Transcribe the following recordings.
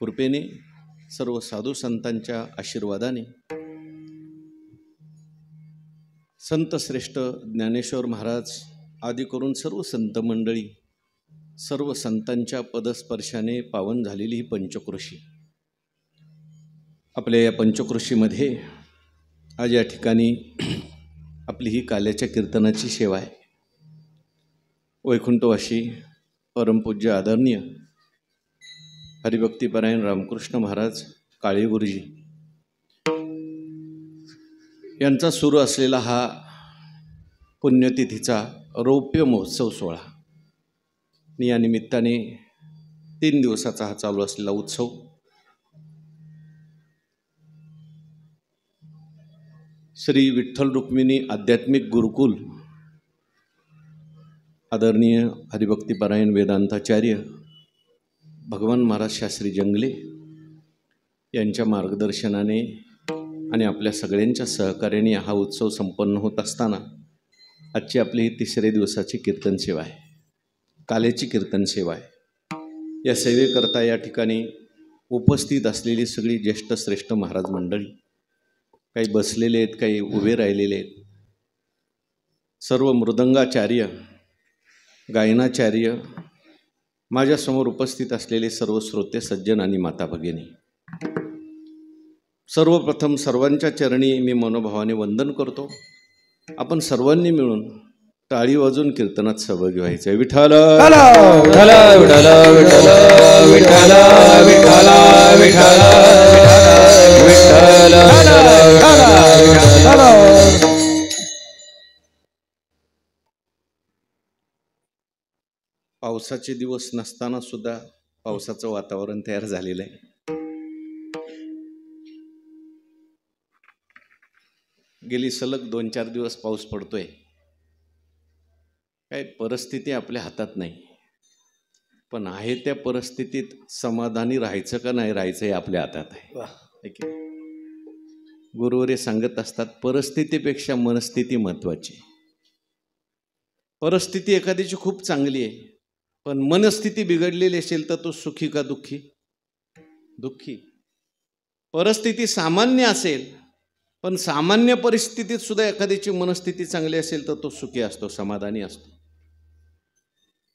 कृपेने, सर्व साधू संतांच्या आशीर्वादाने, संत श्रेष्ठ ज्ञानेश्वर महाराज आदी करून सर्व संत मंडळी, सर्व संतांच्या पदस्पर्शाने पावन झालेली ही पंचक्रोशी, आपल्या या पंचक्रोशीमध्ये आज या ठिकाणी आपली ही काल्याच्या कीर्तनाची सेवा आहे. वैकुंठवासी परमपूज्य आदरणीय हरिभक्तीपरायण रामकृष्ण महाराज काळे गुरुजी यांचा सुरू असलेला हा पुण्यतिथीचा रौप्य महोत्सव सोहळा आणि या निमित्ताने 3 दिवसाचा हा चालू असलेला उत्सव श्री विठ्ठल रुक्मिणी आध्यात्मिक गुरुकुल आदरणीय हरिभक्तीपरायण वेदांताचार्य भगवान महाराज शास्त्री जंगले यांच्या मार्गदर्शनाने आणि आपल्या सगळ्यांच्या सहकार्याने हा उत्सव संपन्न होत असताना आजची आपली ही 3ऱ्या दिवसाची कीर्तन सेवा आहे, काल्याची कीर्तन सेवा आहे. या सेवेकरता या ठिकाणी उपस्थित असलेली सगळी ज्येष्ठ श्रेष्ठ महाराज मंडळी, काही बसलेले आहेत, काही उभे राहिलेले आहेत, सर्व मृदंगाचार्य, गायनाचार्य, माझ्यासमोर उपस्थित असलेले सर्व श्रोते सज्जन आणि माता भगिनी, सर्वप्रथम सर्वांच्या चरणी मी मनोभावाने वंदन करतो. आपण सर्वांनी मिळून टाळी वाजून कीर्तनात सहभागी व्हायचं आहे. विठ्ठल विठ्ठल विठ्ठल विठ्ठल विठ्ठल विठ्ठल विठ्ठल. पावसाचे दिवस नसताना सुद्धा पावसाचं वातावरण तयार झालेलं आहे. गेली सलग 2-4 दिवस पाऊस पडतोय. काही परिस्थिती आपल्या हातात नाही, पण आहे त्या परिस्थितीत समाधानी राहायचं का नाही राहायचं हे आपल्या हातात आहे. गुरुवर्य सांगत असतात, परिस्थितीपेक्षा मनस्थिती महत्वाची. परिस्थिती एखाद्याची खूप चांगली आहे, पण मनस्थिती बिघडलेली असेल तर तो सुखी का दुःखी? दुःखी. परिस्थिती सामान्य असेल, पण सामान्य परिस्थितीत सुद्धा एखाद्याची मनस्थिती चांगली असेल तर तो सुखी असतो, समाधानी असतो.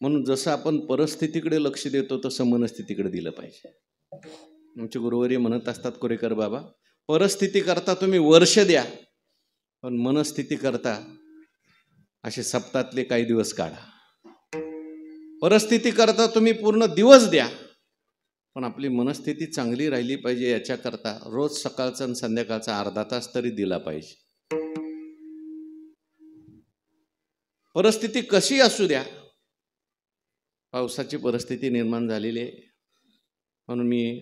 म्हणून जसं आपण परिस्थितीकडे लक्ष देतो तसं मनस्थितीकडे दिलं पाहिजे. आमचे गुरुवर्य म्हणत असतात, कोरेकर बाबा, परिस्थिती करता तुम्ही वर्ष द्या, पण मनस्थिती करता असे सप्ताहातले काही दिवस काढा. परिस्थिती करता तुम्ही पूर्ण दिवस द्या, पण आपली मनस्थिती चांगली राहिली पाहिजे. याच्याकरता रोज सकाळचा आणि संध्याकाळचा अर्धा तास तरी दिला पाहिजे. परिस्थिती कशी असू द्या, पावसाची परिस्थिती निर्माण झालेली आहे. म्हणून मी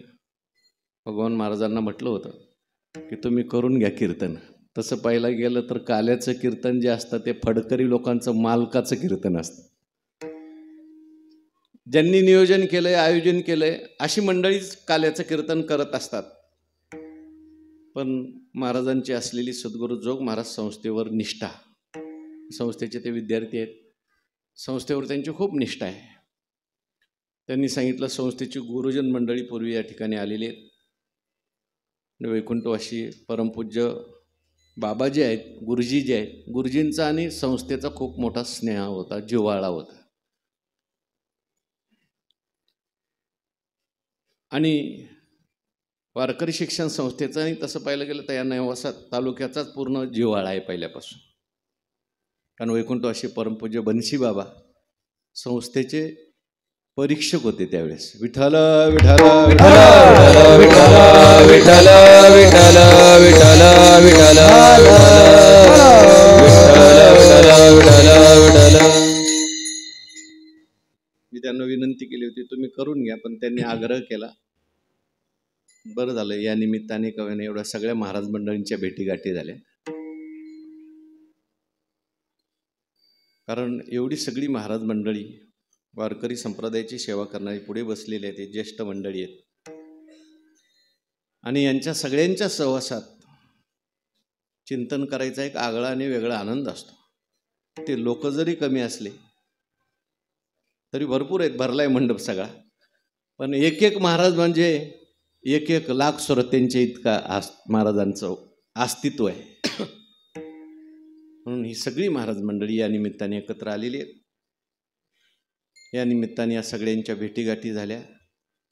भगवान महाराजांना म्हटलं होतं की तुम्ही करून घ्या कीर्तन. तसं पाहायला गेलं तर काल्याचं कीर्तन जे असतं ते फडकरी लोकांचं मालकाचं कीर्तन असतं. ज्यांनी नियोजन केलंय, आयोजन केलंय, अशी मंडळीच काल्याचं कीर्तन करत असतात. पण महाराजांची असलेली सद्गुरू जोग महाराज संस्थेवर निष्ठा, संस्थेचे ते विद्यार्थी आहेत, संस्थेवर त्यांची खूप निष्ठा आहे. त्यांनी सांगितलं, संस्थेची गुरुजन मंडळी पूर्वी या ठिकाणी आलेली आहेत. वैकुंठवासी परमपूज्य बाबा जे आहेत, गुरुजी जे आहेत, गुरुजींचा आणि संस्थेचा खूप मोठा स्नेह होता, जिव्हाळा होता. आणि वारकरी शिक्षण संस्थेचा आणि तसं पाहिलं गेलं तर या नेवासा तालुक्याचाच पूर्ण जिव्हाळा आहे पहिल्यापासून. कारण वैकुंठवासी परमपूज्य बनशी बाबा संस्थेचे परीक्षक होते त्यावेळेस. विठ्ठल विठ्ठल विठ्ठल विठ्ठल विठ्ठल विठ्ठल विठ्ठल विठ्ठल. मी त्यांना विनंती केली होती तुम्ही करून घ्या, पण त्यांनी आग्रह केला. बरं झालं, या निमित्ताने कळणे एवढ्या सगळ्या महाराज मंडळींच्या भेटीगाठी झाल्या. कारण एवढी सगळी महाराज मंडळी वारकरी संप्रदायाची सेवा करणारी पुढे बसलेली आहेत, ते ज्येष्ठ मंडळी आहेत. आणि यांच्या सगळ्यांच्या सहवासात चिंतन करायचा एक आगळा आणि वेगळा आनंद असतो. ते लोक जरी कमी असले तरी भरपूर आहेत, भरलाय मंडप सगळा. पण एक एक महाराज म्हणजे एक एक लाख श्रोत्यांचे इतका महाराजांचं अस्तित्व आहे. म्हणून ही सगळी महाराज मंडळी या निमित्ताने एकत्र आलेली आहेत. या निमित्ताने या सगळ्यांच्या भेटीगाठी झाल्या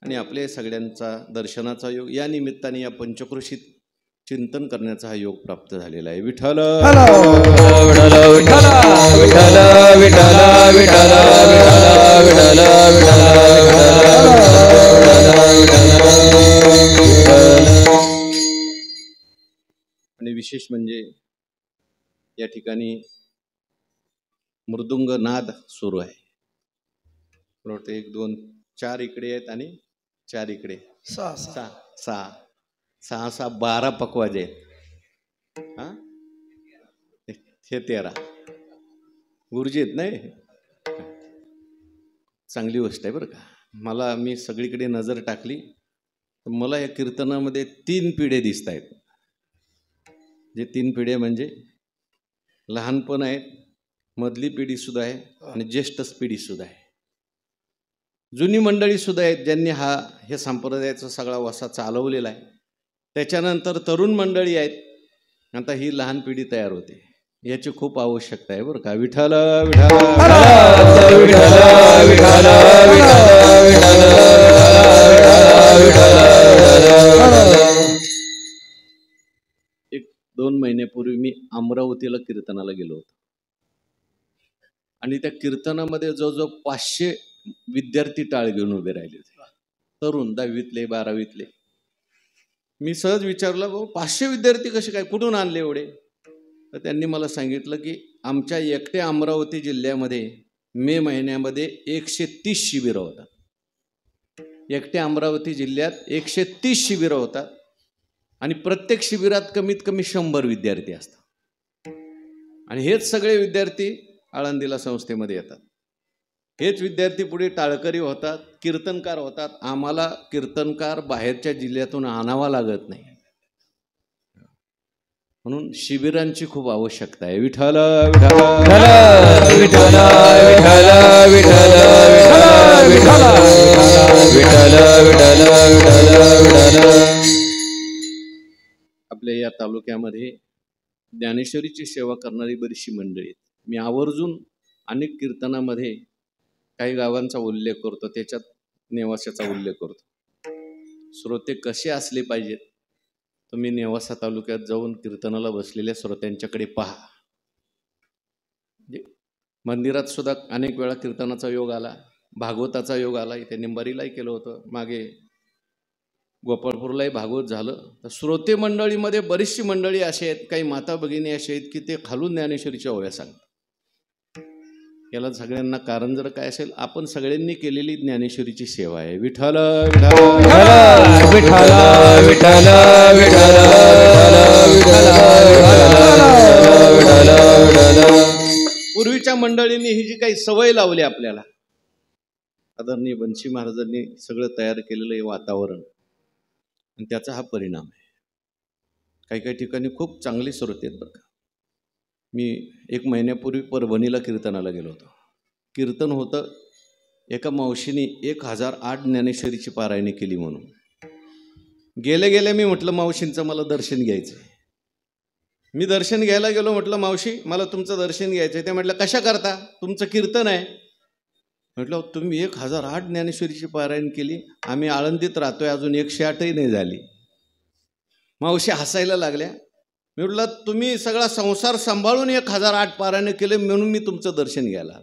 आणि आपल्या सगळ्यांचा दर्शनाचा योग, या निमित्ताने या पंचक्रोशीत चिंतन करण्याचा हा योग प्राप्त झालेला आहे. विठ्ठल आणि विशेष म्हणजे या ठिकाणी मृदुंग नाद सुरू आहे. 1 2 4 इकडे आहेत आणि 4 इकडे, 6 12 पकवाजे आहेत. हा, हे 13 गुरुजी आहेत. नाही, चांगली गोष्ट आहे बरं का. मी सगळीकडे नजर टाकली तर मला या कीर्तनामध्ये 3 पिढे दिसत आहेत. जे 3 पिढे म्हणजे लहानपण आहेत, मधली पिढी सुद्धा आहे आणि ज्येष्ठ पिढी सुद्धा आहे. जुनी मंडळी सुद्धा आहेत ज्यांनी हे संप्रदायाचा सगळा वसा चालवलेला आहे. त्याच्यानंतर तरुण मंडळी आहेत. आता ही लहान पिढी तयार होते, याची खूप आवश्यकता आहे बरं का. विठ्ठल एक 2 महिन्यापूर्वी मी अमरावतीला कीर्तनाला गेलो होतो आणि त्या कीर्तनामध्ये जवळजवळ 500 विद्यार्थी टाळ घेऊन उभे राहिले होते, तरुण 10वीतले 12वीतले. मी सहज विचारलं, भाऊ 500 विद्यार्थी कसे काय, कुठून आणले एवढे? तर त्यांनी मला सांगितलं की आमच्या एकट्या अमरावती जिल्ह्यामध्ये मे महिन्यामध्ये 130 शिबिरं होतात. एकट्या अमरावती जिल्ह्यात 130 शिबिरं होतात आणि प्रत्येक शिबिरात कमीत कमी 100 विद्यार्थी असतात. आणि हेच सगळे विद्यार्थी आळंदीला संस्थेमध्ये येतात. हेच विद्यार्थी पुढे टाळकरी होतात, कीर्तनकार होतात. आम्हाला कीर्तनकार बाहेरच्या जिल्ह्यातून आणावा लागत नाही. म्हणून शिबिरांची खूप आवश्यकता आहे. विठ्ठल आपल्या या तालुक्यामध्ये ज्ञानेश्वरीची सेवा करणारी बरीचशी मंडळी आहेत. मी आवर्जून अनेक कीर्तनामध्ये काही गावांचा उल्लेख करतो, त्याच्यात नेवासाचा उल्लेख करतो. श्रोते कसे असले पाहिजेत, तुम्ही नेवासा तालुक्यात जाऊन कीर्तनाला बसलेल्या श्रोत्यांच्याकडे पहा. मंदिरात सुद्धा अनेक वेळा कीर्तनाचा योग आला, भागवताचा योग आला. इथे निंबारीलाही केलं होतं, मागे गोपाळपूरलाही भागवत झालं. तर श्रोते मंडळीमध्ये बरीचशी मंडळी असे आहेत, काही माता भगिनी असे आहेत की ते खालून ज्ञानेश्वरीच्या ओव्या सांगतात. याला सगळ्यांना कारण जर काय असेल, आपण सगळ्यांनी केलेली ज्ञानेश्वरीची सेवा आहे. विठ्ठल पूर्वीच्या मंडळींनी ही जी काही सवय लावली आपल्याला, आदरणीय बंशी महाराजांनी सगळं तयार केलेलं हे वातावरण आणि त्याचा हा परिणाम आहे. काही काही ठिकाणी खूप चांगले श्रोते आहेत बरं का. मी 1 महिन्यापूर्वी परभणीला कीर्तनाला गेलो होतो. कीर्तन होतं, एका मावशीने 1008 ज्ञानेश्वरीची पारायणे केली. म्हणून गेले गेले मी म्हटलं, मावशींचं मला दर्शन घ्यायचं आहे. मी दर्शन घ्यायला गेलो, म्हटलं मावशी मला तुमचं दर्शन घ्यायचं आहे. ते म्हटलं कशा करता, तुमचं कीर्तन आहे. म्हटलं तुम्ही 1008 ज्ञानेश्वरीची पारायण केली, आम्ही आळंदीत राहतोय, अजून 108ही नाही झाली. मावशी हसायला लागल्या. मी म्हटलं तुम्ही सगळा संसार सांभाळून 1008 पारायण केले म्हणून मी तुमचं दर्शन घ्यायला.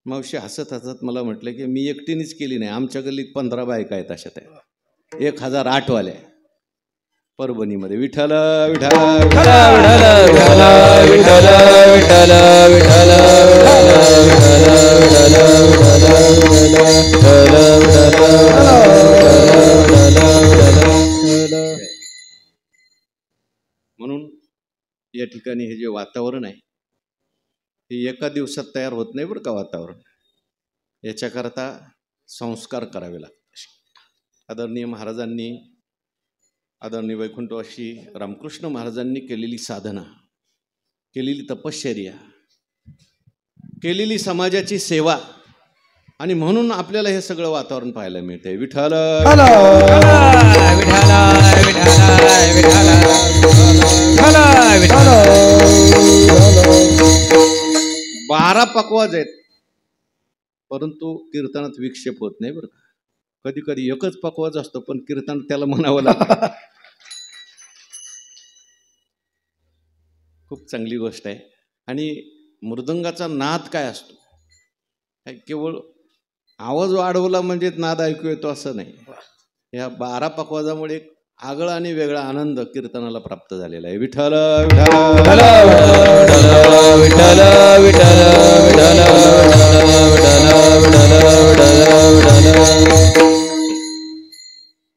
मावशी हसत हसत मला म्हटलं की मी एकटीनेच केली नाही, आमच्या गल्लीत 15 बायका आहेत अशा त्या 1008 वाल्या परभणीमध्ये. विठ्ठल विठ्ठल म्हणून या ठिकाणी हे जे वातावरण आहे हे एका दिवसात तयार होत नाही बरं का. वातावरण याच्याकरता संस्कार करावे लागतात. आदरणीय महाराजांनी, आदरणीय वैकुंठवासी रामकृष्ण महाराजांनी केलेली साधना, केलेली तपश्चर्या, केलेली समाजाची सेवा आणि म्हणून आपल्याला हे सगळं वातावरण पाहायला मिळतंय. विठ्ठल 12 पकवाज आहेत, परंतु कीर्तनात विक्षेप होत नाही बरं का. कधी कधी एकच पकवाज असतो पण कीर्तन त्याला म्हणावं लागतं. खूप चांगली गोष्ट आहे. आणि मृदंगाचा नाद काय असतो, केवळ आवाज वाढवला म्हणजे नाद ऐकू येतो असं नाही. या 12 पकवाजामुळे एक आगळा आणि वेगळा आनंद कीर्तनाला प्राप्त झालेला आहे. विठ्ठल विठ्ठल विठ्ठल विठ्ठल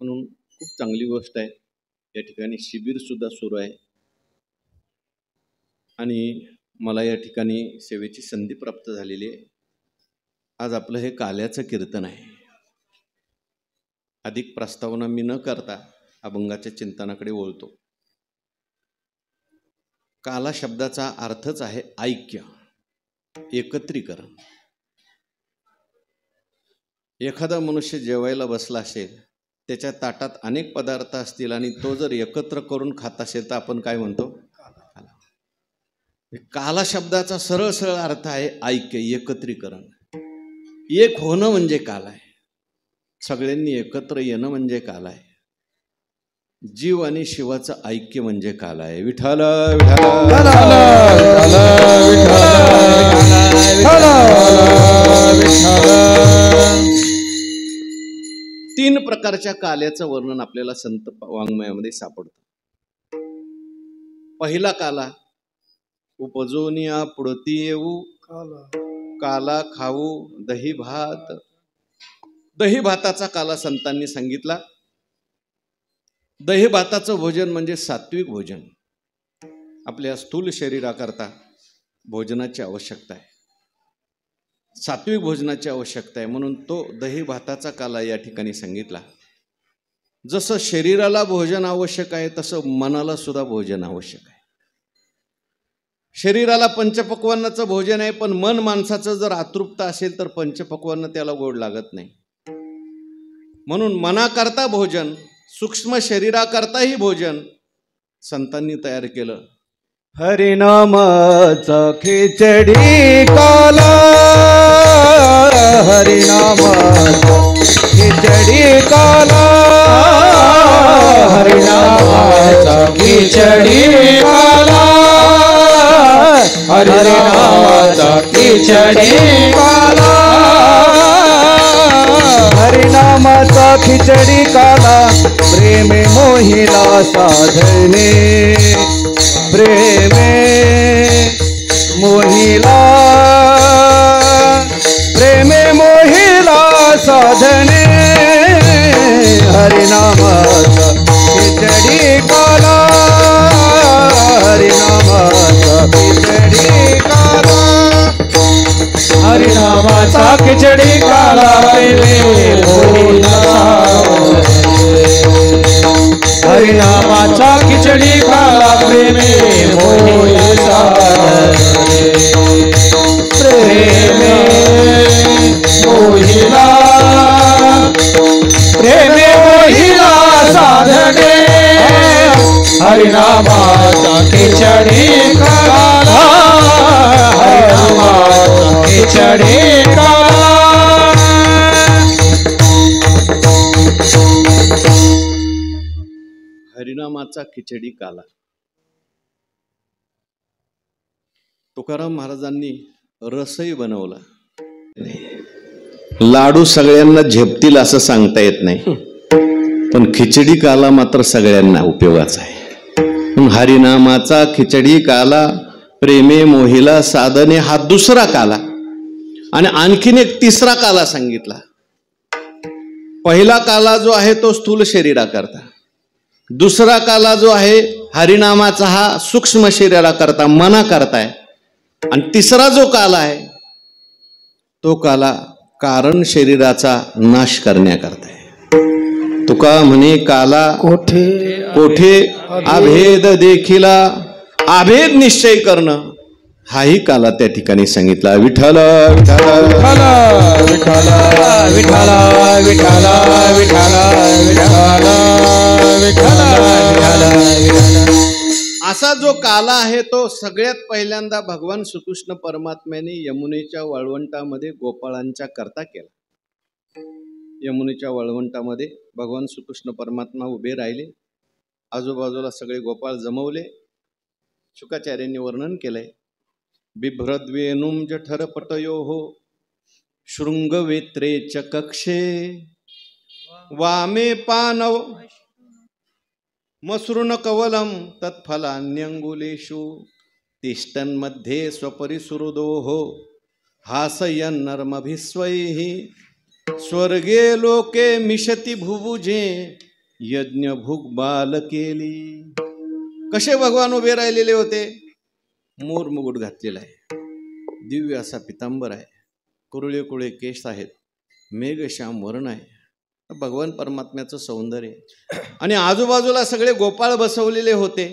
म्हणून खूप चांगली गोष्ट आहे. या ठिकाणी शिबिर सुद्धा सुरू आहे आणि मला या ठिकाणी सेवेची संधी प्राप्त झालेली आहे. आज आपलं हे काल्याचं कीर्तन आहे. अधिक प्रस्तावना मी न करता अभंगाच्या चिंतनाकडे वळतो. काला शब्दाचा अर्थच आहे ऐक्य, एकत्रीकरण. एखादा मनुष्य जेवायला बसला असेल, त्याच्या ताटात अनेक पदार्थ असतील आणि तो जर एकत्र करून खात असेल तर आपण काय म्हणतो? काला शब्दाचा सरळ सरळ अर्थ आहे ऐक्य, एकत्रीकरण. एक होणं म्हणजे काल आहे. सगळ्यांनी एकत्र येणं म्हणजे काल आहे. जीव आणि शिवाचं ऐक्य म्हणजे काल आहे. विठ्ठल तीन प्रकारच्या काल्याचं वर्णन आपल्याला संत वाङ्मयामध्ये सापडतं. पहिला काला उपजोनिया पुढती येऊ, काला खाऊ दही भात. दही भाताचा काला संतांनी सांगितला. दही भाताचं भोजन म्हणजे सात्विक भोजन. आपल्या स्थूल शरीराकरता भोजनाची आवश्यकता आहे, सात्विक भोजनाची आवश्यकता आहे. म्हणून तो दही भाताचा काला या ठिकाणी सांगितला. जसं शरीराला भोजन आवश्यक आहे तसं मनाला सुद्धा भोजन आवश्यक आहे. शरीराला पंचपक्वान्नाचं भोजन आहे, पण मन माणसाचं जर अतृप्त असेल तर पंचपक्वान्न त्याला गोड लागत नाही. म्हणून मनाकरता भोजन, सूक्ष्म शरीराकरताही भोजन संतांनी तयार केलं. हरिनामाचा खिचडी काला, हरिनामाचा खिचडी काला, हरिनामाचा खिचडी काला, हरिनामाचा खिचडी काला, हरिनामाचा खिचडी काला. प्रेमे मोहिला साधने, प्रेमे मोहिला, प्रेमे मोहिला साधने. हरिनामाचा खिचडी काला, हरिनामाचा खिचडी काला, हरिनामाचा खिचडी काला. प्रेमे मोहिला, हरिनामाचा खिचडी काला. प्रेमे मोहिला, प्रेमे मोहिला, प्रेमे मोहिला साधने. हरिनामाचा खिचडी काला, हरिनामाचा खिचडी काला. हरिनामाचा खिचडी काला. तुकाराम महाराजांनी रसही बनवला. लाडू सगळ्यांना झेपतील असं सांगता येत नाही, पण खिचडी काला मात्र सगळ्यांना उपयोगाचा आहे. हरिनामाचा खिचडी काला, प्रेमे मोहिला साधने हा दुसरा काला. आणि आणखीन एक तिसरा काला सांगितला. पहिला काला जो आहे तो स्थूल शरीराकरता, दुसरा काला जो आहे हरिनामाचा हा सूक्ष्म शरीराकरता, मनाकरता आहे. आणि तिसरा जो काला आहे तो काला कारण शरीराचा नाश करण्याकरता आहे. तुका म्हणे काला कोठे कोठे अभेद देखिला, अभेद निश्चय करणं हाही काला त्या ठिकाणी सांगितला. विठ्ठल विठ्ठल विठ्ठल विठ्ठल विठ्ठल विठ्ठल विठ्ठल विठ्ठल विठ्ठल. असा हा जो काला आहे तो सगळ्यात पहिल्यांदा भगवान श्रीकृष्ण परमात्म्याने यमुनेच्या वाळवंटामध्ये गोपाळांच्या करता केला। यमुनेच्या वाळवंटामध्ये भगवान श्रीकृष्ण परमात्मा उभे राहिले, आजूबाजूला सगळे गोपाळ जमवले। शुकाचार्यांनी वर्णन केलंय, बिभ्रद्वेणुं जठरपटयोः शृंगवेत्रे च कक्षे वामे पानव मसृण कवलम तत्फलान्यंगुलेषु तिष्ठन्मध्ये स्वपरिसुहृदोः हासयन्नर्मभिस्वैः स्वर्गे लोके मिशति भुभुजे यज्ञ भुग बालकेली। कसे भगवान उभे राहिलेले होते? मोर मुकुट घातलेला आहे, दिव्य असा पितांबर आहे, कुरळे कुरळे केस आहेत, मेघश्याम वर्ण आहे, भगवान परमात्म्याचं सौंदर्य। आणि आजूबाजूला सगळे गोपाळ बसवलेले होते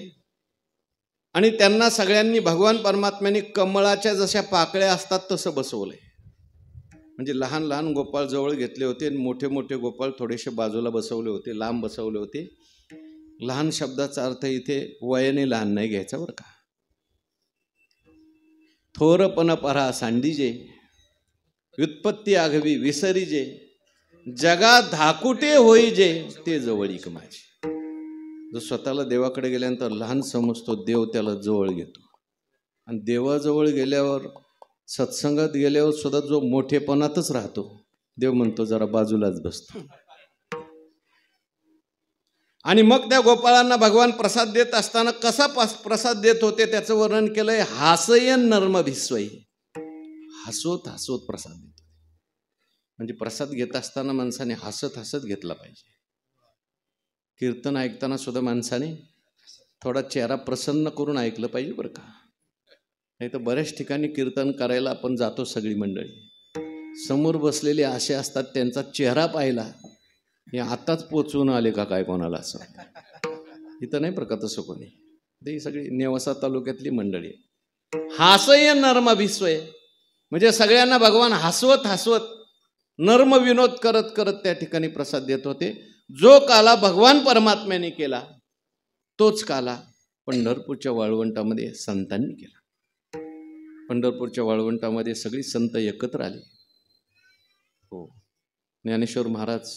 आणि त्यांना सगळ्यांनी भगवान परमात्म्याने कमळाच्या जशा पाकळ्या असतात तसं बसवलंय। म्हणजे लहान लहान गोपाळ जवळ घेतले होते आणि मोठे मोठे गोपाळ थोडेसे बाजूला बसवले होते, लांब बसवले होते। लहान शब्दाचा अर्थ इथे वयाने लहान नाही घ्यायचा बरं का। थोरपण परा सांडीजे व्युत्पत्ती आघवी विसरीजे जगा धाकुटे होईजे ते जवळीक माझे। जो स्वतःला देवाकडे गेल्यानंतर लहान समजतो, देव त्याला जवळ घेतो। आणि देवाजवळ गेल्यावर सत्संगात गेल्यावर सुद्धा जो मोठेपणातच राहतो, देव म्हणतो जरा बाजूलाच बसतो। आणि मग त्या गोपाळांना भगवान प्रसाद देत असताना कसा प्रसाद देत होते त्याचं वर्णन केलंय, हासयन नर्म भिस्वई, हसवत हसवत प्रसाद देत। म्हणजे प्रसाद घेत असताना माणसाने हसत हसत घेतला पाहिजे। कीर्तन ऐकताना सुद्धा माणसाने थोडा चेहरा प्रसन्न करून ऐकलं पाहिजे बरं का। नाही तर बऱ्याच ठिकाणी कीर्तन करायला आपण जातो, सगळी मंडळी समोर बसलेले असे असतात, त्यांचा चेहरा पाहिला हे आताच पोचून आले का काय कोणाला असं। इथं नाही बरं का तसं कोणी, ते सगळी नेवासा तालुक्यातली मंडळी। हासय नर्म भिस्वय म्हणजे सगळ्यांना भगवान हसवत हसवत नर्म विनोद करत करत त्या ठिकाणी प्रसाद देत होते। जो काला भगवान परमात्म्याने केला तोच काला पंढरपूरच्या वाळवंटामध्ये संतांनी केला। पंढरपूरच्या वाळवंटामध्ये सगळी संत एकत्र आले। हो, ज्ञानेश्वर महाराज,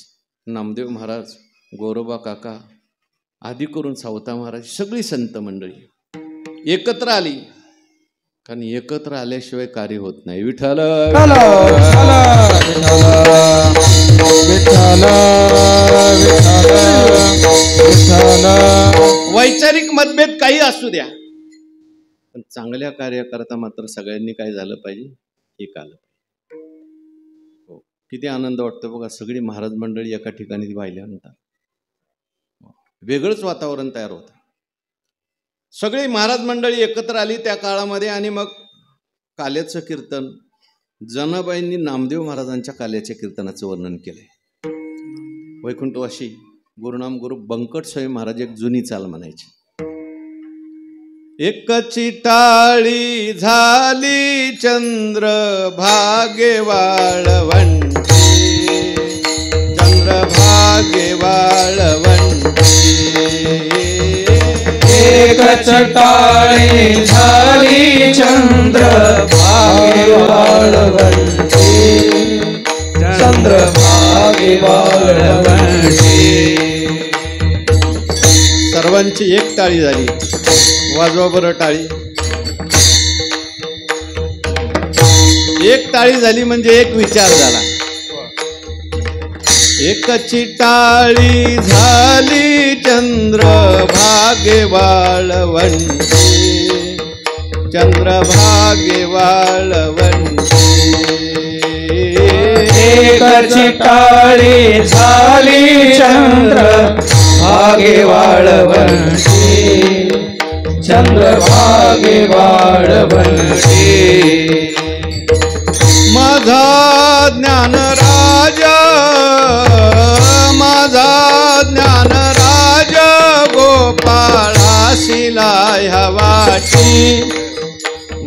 नामदेव महाराज, गोरोबा काका आदी करून सावता महाराज, सगळी संत मंडळी एकत्र आली। कारण एकत्र आल्याशिवाय कार्य होत नाही। विठ्ठल वैचारिक मतभेद काही असू द्या, पण चांगल्या कार्याकरता मात्र सगळ्यांनी काय झालं पाहिजे, एक आलं पाहिजे। हो, किती आनंद वाटतो बघा, सगळी महाराज मंडळी एका ठिकाणी पाहिल्यानंतर वेगळंच वातावरण तयार होतं। सगळी महाराज मंडळी एकत्र आली त्या काळामध्ये आणि मग काल्याचं कीर्तन, जनाबाईंनी नामदेव महाराजांच्या काल्याच्या कीर्तनाचं वर्णन केलंय। वैकुंठवासी गुरुनाम गुरु बंकट स्वामी महाराज एक जुनी चाल म्हणायची, एकची टाळी झाली चंद्र भागे वाळवंटी, चंद्र भागे वाळवंटी, एकच टाळी झाली चंद्र भागे वाळवंटी, चंद्र भागे वाळवंटी। सर्वांची एक टाळी झाली, वाजवा बरं टाळी। एक टाळी झाली म्हणजे एक विचार झाला। एकची टाळी झाली चंद्र भागे वाळवंटी, चंद्र भागे वाळवंटी, एकची टाळी झाली चंद्र भागे वाळवंटी, चंद्र भागे वाळवंटी। माझा ज्ञान राजा, माझा ज्ञान राजा गोपाळाशिला ह्या वाटी,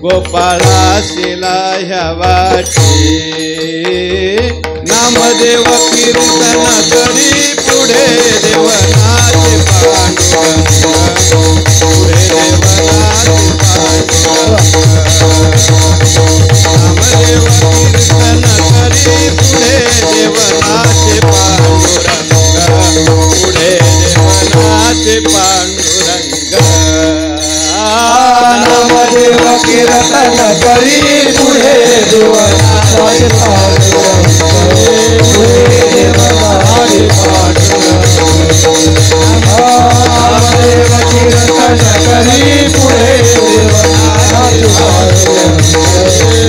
गोपाळाशिला ह्या वाटी। नामदेव कीर्तन करी पुढे देवनाचे पांडुरंग, पुढे देवनाचे नाचे पांडुरंग नामदेव कीर्तन करी पुढे देवनाचे पांडुरंग पुढे देवनाचे पांडुरंग नामदेव कीर्तन करी पुढे देवनाचे पांडुरंग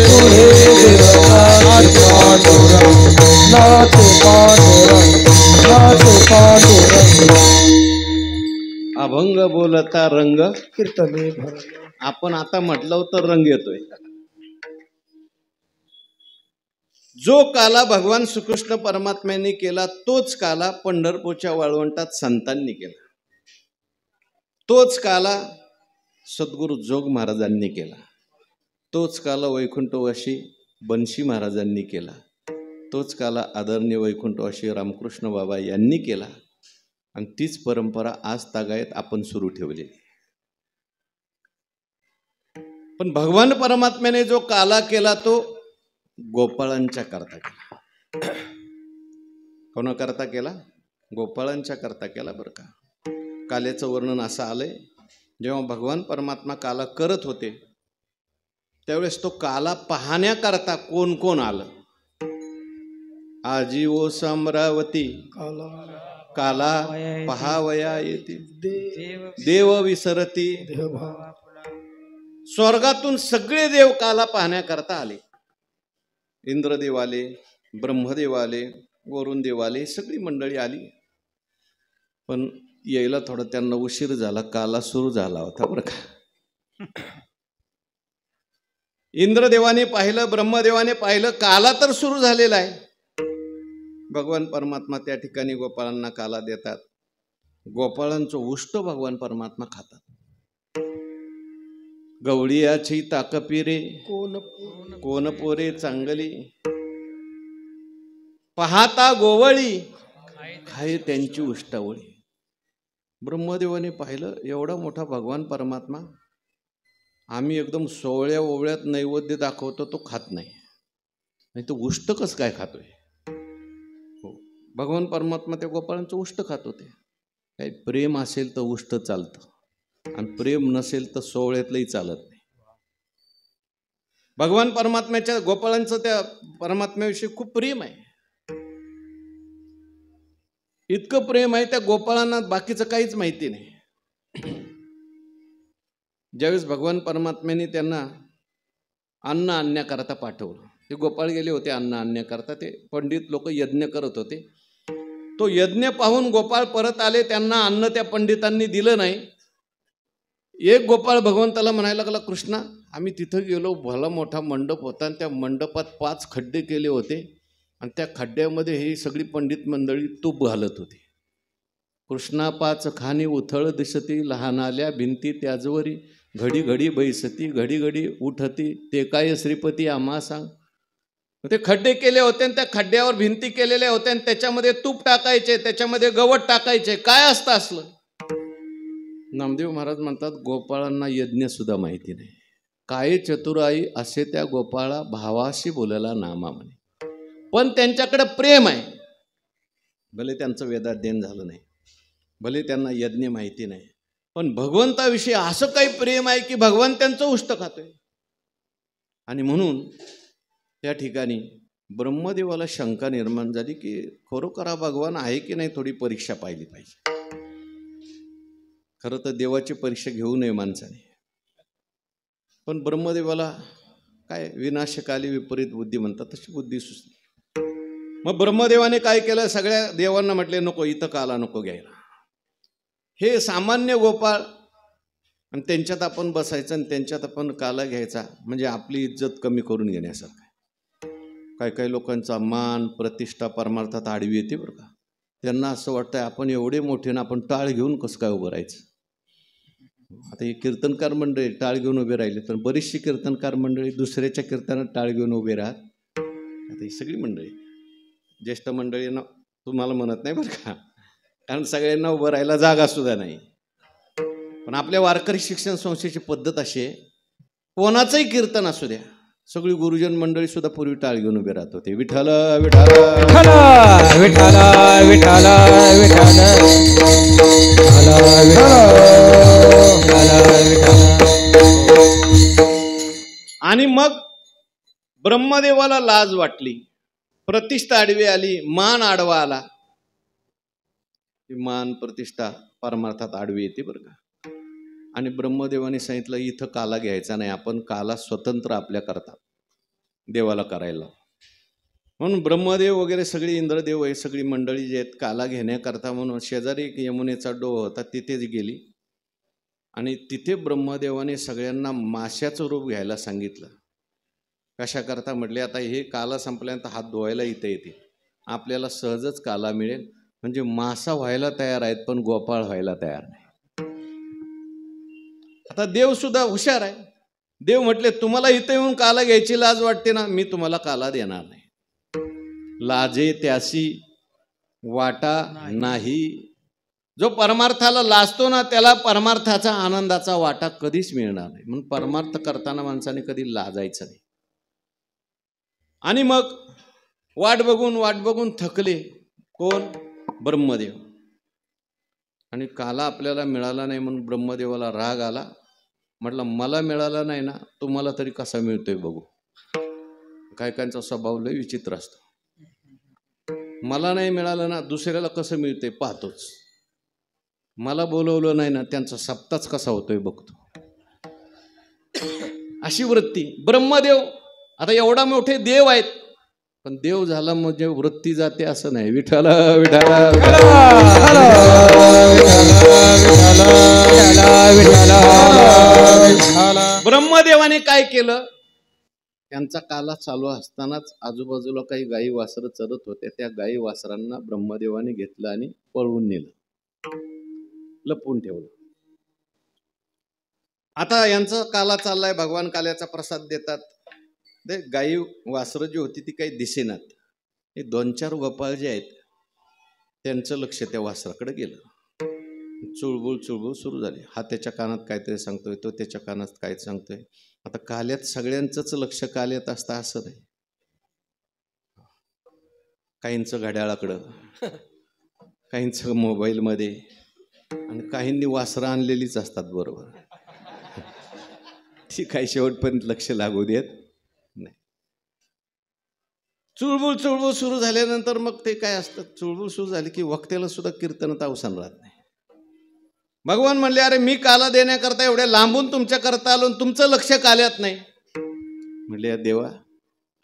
पुढे देवनाचे पांडुरंग नाचे पांडुरंग नाचे पांडुरंग अभंग बोलता रंग कीर्तने भर आपण आता म्हटलं तर रंग येतोय. जो काला भगवान श्रीकृष्ण परमात्म्यांनी केला तोच काला पंढरपूरच्या वाळवंटात संतांनी केला. तोच काला सद्गुरु जोग महाराजांनी केला. तोच काला वैकुंठवासी बनशी महाराजांनी केला. तोच काला आदरणीय वैकुंठवासी रामकृष्ण बाबा यांनी केला. आणि तीच परंपरा आज तागायत आपण सुरू ठेवलेली. पण भगवान परमात्म्याने जो काला केला तो गोपाळांच्या करता केला. कोणाकरता केला? गोपाळांच्या करता केला बरं का. काल्याचं वर्णन असं आलंय, जेव्हा भगवान परमात्मा काला करत होते त्यावेळेस तो काला पाहण्याकरता कोण कोण आलं. आजी ओ सम्रावती काला पहावया येते देव विसरती. स्वर्गातून सगळे देव काला पाहण्याकरता आले. इंद्रदेव आले, ब्रह्मदेव आले, वरुण देव आले, सगळी मंडळी आली. पण यायला थोडं त्यांना उशीर झाला. काला सुरू झाला होता बरं का. इंद्रदेवाने पाहिलं, ब्रह्मदेवाने पाहिलं, काला तर सुरू झालेला आहे. भगवान परमात्मा त्या ठिकाणी गोपाळांना काला देतात. गोपाळांचं उष्ट भगवान परमात्मा खातात. गवळीयाची ताकपिरे कोण पोरे चांगली पाहता गोवळी खाय त्यांची उष्टावळी. ब्रह्मदेवाने पाहिलं एवढा मोठा भगवान परमात्मा, आम्ही एकदम सोवळ्या ओवळ्यात नैवेद्य दाखवतो तो खात नाही, नाही तो उष्ट कसं काय खातोय. भगवान परमात्मा त्या गोपाळांचं उष्ट खात होते. काही प्रेम असेल तर उष्ट चालतं आणि प्रेम नसेल तर सोवळ्यातलंही चालत नाही. भगवान परमात्म्याच्या गोपाळांचं त्या परमात्म्याविषयी खूप प्रेम आहे. इतकं प्रेम आहे त्या गोपाळांना बाकीचं काहीच माहिती नाही. ज्यावेळेस भगवान परमात्म्याने त्यांना अन्न आणण्याकरता पाठवलं, ते गोपाळ गेले होते अन्न आणण्याकरता. ते पंडित लोक यज्ञ करत होते. तो यज्ञ पाहून गोपाळ परत आले. त्यांना अन्न त्या पंडितांनी दिलं नाही. एक गोपाळ भगवंताला म्हणायला लागला, कृष्णा आम्ही तिथं गेलो, भला मोठा मंडप होता आणि त्या मंडपात 5 खड्डे केले होते आणि त्या खड्ड्यामध्ये ही सगळी पंडित मंडळी तूप घालत होती. कृष्णा 5 खाणी उथळ दिसती, लहान आल्या भिंती त्याजवरी, घडी घडी बैसती, घडी घडी उठती, ते काय श्रीपती आम्हा सांग. ते खड्डे केले होते आणि त्या खड्ड्यावर भिंती केलेल्या होत्या आणि त्याच्यामध्ये तूप टाकायचे, त्याच्यामध्ये गवत टाकायचे. काय असतं असलं? नामदेव महाराज म्हणतात गोपाळांना यज्ञ सुद्धा माहिती नाही. काय चतुराई असे त्या गोपाळा भावाशी बोलायला नामा म्हणे. पण त्यांच्याकडे प्रेम आहे. भले त्यांचं वेदाध्ययन झालं नाही, भले त्यांना यज्ञ माहिती नाही, पण भगवंताविषयी असं काही प्रेम आहे की भगवान त्यांचं उष्ट खातोय. आणि म्हणून त्या ठिकाणी ब्रह्मदेवाला शंका निर्माण झाली की खरोखर हा भगवान आहे की नाही, थोडी परीक्षा पाहिली पाहिजे. खरं तर देवाची परीक्षा घेऊ नये माणसाने, पण ब्रह्मदेवाला काय विनाशकाली विपरीत बुद्धी म्हणतात तशी बुद्धी सुचली. मग ब्रह्मदेवाने काय केलं, सगळ्या देवांना म्हटले नको, इथं काला नको घ्यायला. हे सामान्य गोपाळ आणि त्यांच्यात आपण बसायचं आणि त्यांच्यात आपण काला घ्यायचा म्हणजे आपली इज्जत कमी करून घेण्यासारखं. काही काही लोकांचा मान प्रतिष्ठा परमार्थात आडवी येते बरं का. त्यांना असं वाटतं आपण एवढे मोठे ना, आपण टाळ घेऊन कसं काय उभं राहायचं. आता ही कीर्तनकार मंडळी टाळ घेऊन उभे राहिले, तर बरीचशी कीर्तनकार मंडळी दुसऱ्याच्या कीर्तनात टाळ घेऊन उभे राहत. आता ही सगळी मंडळी ज्येष्ठ मंडळींना तुम्हाला म्हणत नाही बरं का, कारण सगळ्यांना उभं राहायला जागा सुद्धा नाही. पण आपल्या वारकरी शिक्षण संस्थेची पद्धत अशी आहे, कोणाचंही कीर्तन असू द्या, सगळी गुरुजन मंडळी सुद्धा पूर्वी टाळ घेऊन उभे राहत होते. विठ्ठल विठ्ठल विठ्ठल विठ्ठल विठ्ठल विठ्ठल ब्रह्मदेवाला लाज वाटली, प्रतिष्ठा आडवी आली, मान आडवा आला. मान प्रतिष्ठा परमार्थात आडवी येते बरं का. आणि ब्रह्मदेवाने सांगितलं इथं काला घ्यायचा नाही, आपण काला स्वतंत्र आपल्या करता देवाला करायला. म्हणून ब्रह्मदेव वगैरे सगळी इंद्रदेव हे सगळी मंडळी जी आहेत काला घेण्याकरता म्हणून शेजारी एक यमुनेचा डोह होता तिथेच गेली. आणि तिथे ब्रह्मदेवाने सगळ्यांना माशाचं रूप घ्यायला सांगितलं. कशा करता म्हटले, आता हे काला संपल्यानंतर हात धुवायला इथे येते, आपल्याला सहजच काला मिळेल. म्हणजे मासा व्हायला तयार आहेत पण गोपाळ व्हायला तयार नाही. आता देव सुद्धा हुशार आहे. देव म्हटले तुम्हाला इथे येऊन काला घ्यायची लाज वाटते ना, मी तुम्हाला काला देणार नाही. लाजे त्यासी वाटा नाही. जो परमार्थाला लाजतो ना त्याला परमार्थाचा आनंदाचा वाटा कधीच मिळणार नाही. म्हणून परमार्थ करताना माणसाने कधी लाजायचं नाही. आणि मग वाट बघून थकले कोण? ब्रह्मदेव. आणि काला आपल्याला मिळाला नाही म्हणून ब्रह्मदेवाला राग आला. म्हटलं मला मिळाला नाही ना, तुम्हाला तरी कसा मिळतोय बघू. काय कायचा स्वभाव लय विचित्र असतो. मला नाही मिळालं ना दुसऱ्याला कसं मिळतंय पाहतोच. मला बोलवलं नाही ना त्यांचा सप्ताच कसा होतोय बघतो. अशी वृत्ती. ब्रह्मदेव आता एवढा मोठे देव आहेत पण देव झाला म्हणजे वृत्ती जाते असं नाही. विठ्ठल विठ्ठल ब्रह्मदेवाने काय केलं, त्यांचा काला चालू असतानाच आजूबाजूला काही गायी वासरं चरत होते. त्या गायी वासरांना ब्रह्मदेवाने घेतलं आणि पळवून नेलं, लपवून ठेवलं. आता यांचा काला चाललाय, भगवान काल्याचा प्रसाद देतात. ते गायी वासरं जी होती ती काही दिसेनात. हे 2-4 गोपाळ जे आहेत त्यांचं लक्ष त्या वासराकडे गेलं. चुळबुळ सुरू झाली. हा त्याच्या कानात काहीतरी सांगतोय, तो त्याच्या कानात काय सांगतोय. आता काल्यात सगळ्यांचंच लक्ष काल्यात असतं असं नाही. काहींचं घड्याळाकडं, काहींचं मोबाईलमध्ये, आणि काहींनी वासरं आणलेलीच असतात बरोबर. ती काही शेवटपर्यंत लक्ष लागू देत नाही. चुळबुळ सुरू झाल्यानंतर मग ते काय असतं, चुळबुळ सुरू झाली की वक्त्याला सुद्धा कीर्तनात अवसान राहत नाही. भगवान म्हणले अरे मी काला देण्याकरता एवढ्या लांबून तुमच्या करता आलो, तुमचं लक्ष काल्यात नाही. म्हणले देवा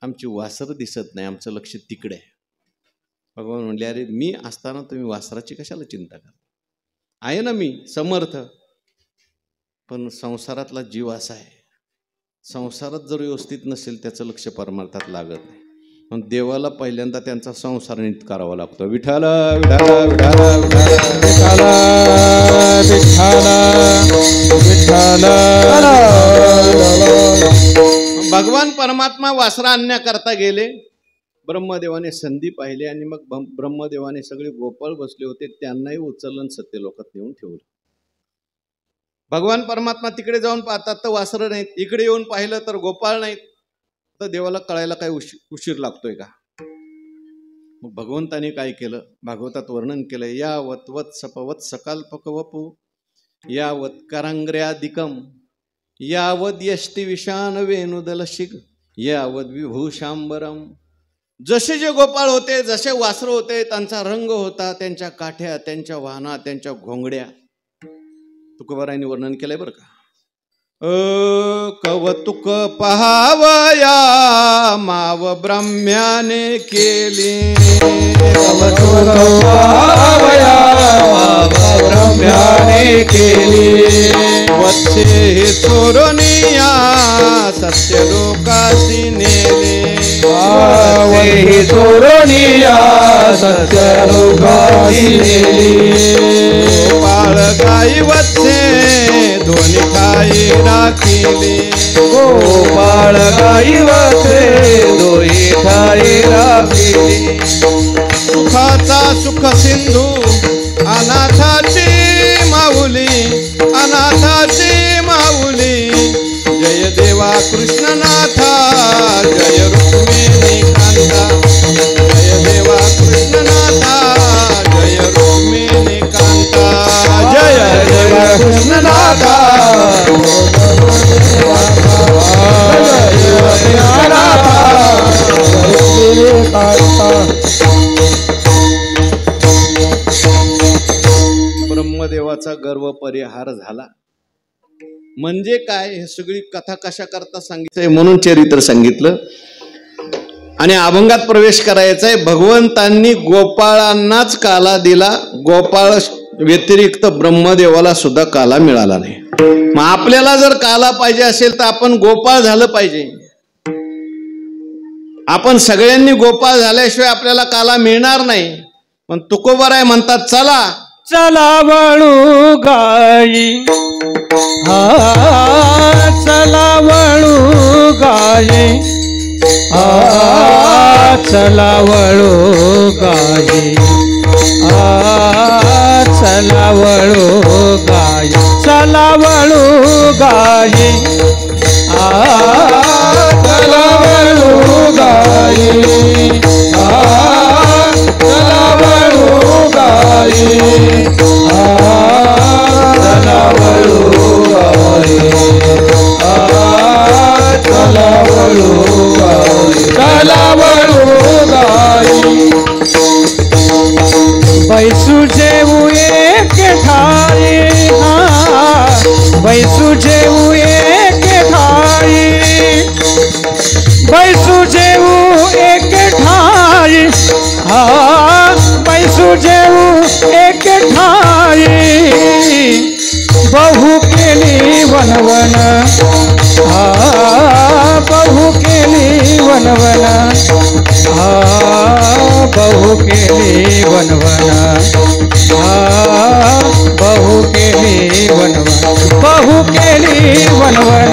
आमची वासरं दिसत नाही, आमचं लक्ष तिकडे आहे. भगवान म्हणले अरे मी असताना तुम्ही वासराची कशाला चिंता करा, आहे ना मी समर्थ. पण संसारातला जीव असा आहे, संसारात जर व्यवस्थित नसेल त्याचं लक्ष परमार्थात लागत नाही. पण देवाला पहिल्यांदा त्यांचा संसार नीट करावा लागतो. विठ्ठल विठ्ठल विठ्ठल विठ्ठल विठ्ठल. भगवान परमात्मा वासरा आणण्याकरता गेले. ब्रह्मदेवाने संधी पाहिली आणि मग ब्रह्मदेवाने सगळे गोपाळ बसले होते त्यांनाही उचललं सत्यलोकात नेऊन ठेवलं. भगवान परमात्मा तिकडे जाऊन पाहतात तर वासरं नाहीत, इकडे येऊन पाहिलं तर गोपाळ नाहीत. तर देवाला कळायला काय उशीर लागतोय का. मग भगवंताने काय केलं, भागवतात वर्णन केलं. यावत वत्सपवत सकाल्पक वपू यावत करांग्र्यादिकम यावद यष्टी विशान वेणुदलशिग यावद विभूषांबरम. जसे जे गोपाळ होते, जसे वासरं होते, त्यांचा रंग होता, त्यांच्या काठ्या, त्यांच्या वाहना, त्यांच्या घोंगड्या तुकोबारायांनी वर्णन केलंय बरं का. कवतुक पहावया माव ब्रह्म्याने केली, कवतुक पहावया माव ब्रह्म्याने केली. वत्से चोरनिया सत्य लोकासी नेले, वत्से चोरनिया सत्य लोकासी नेली. गोपाळ गाई वत्से दोन्ही ठाई राखिले, गोपाळ गाई वत्से दोन्ही ठाई राखिले. सुखाचा सुख सिंधू अनाथाची माऊली, अनाथाची माऊली. जय देवा कृष्णनाथा जय रुक्मिणी कांता, जय देवा कृष्णनाथा जय रुक्मिणी कांता, जय देवा कृष्णनाथा जय कृष्णनाथा ब्रह्मदेवाचा गर्व परिहार झाला. म्हणजे काय, हे सगळी कथा कशा करता सांगितलंय म्हणून चरित्र सांगितलं. आणि अभंगात प्रवेश करायचा आहे. भगवंतांनी गोपाळांनाच काला दिला, गोपाळ व्यतिरिक्त ब्रह्मदेवाला सुद्धा काला मिळाला नाही. मग आपल्याला जर काला पाहिजे असेल तर आपण गोपाळ झालं पाहिजे. आपण सगळ्यांनी गोपाळ झाल्याशिवाय आपल्याला काला मिळणार नाही. पण तुकोबाराय म्हणतात, चला चला वळू गाई, चला वळू गाई, चला वळू गाई, चला वळू गाई, चला वळू गाई, चला वळू गाई, चला वळू गाई, चला वळू गाई, चला वळू गाई, चला वळू गाई. बैसू जेऊ एक ठाई, बैसू जेऊ एक ठाई, बैसू जेऊ एक ठाई, बैसू जेऊ एक ठाई. बहु केली वनवन, बहु केली वनवन, बहु केली वनवन, बहु केली वनवन, बहु केली वनवन.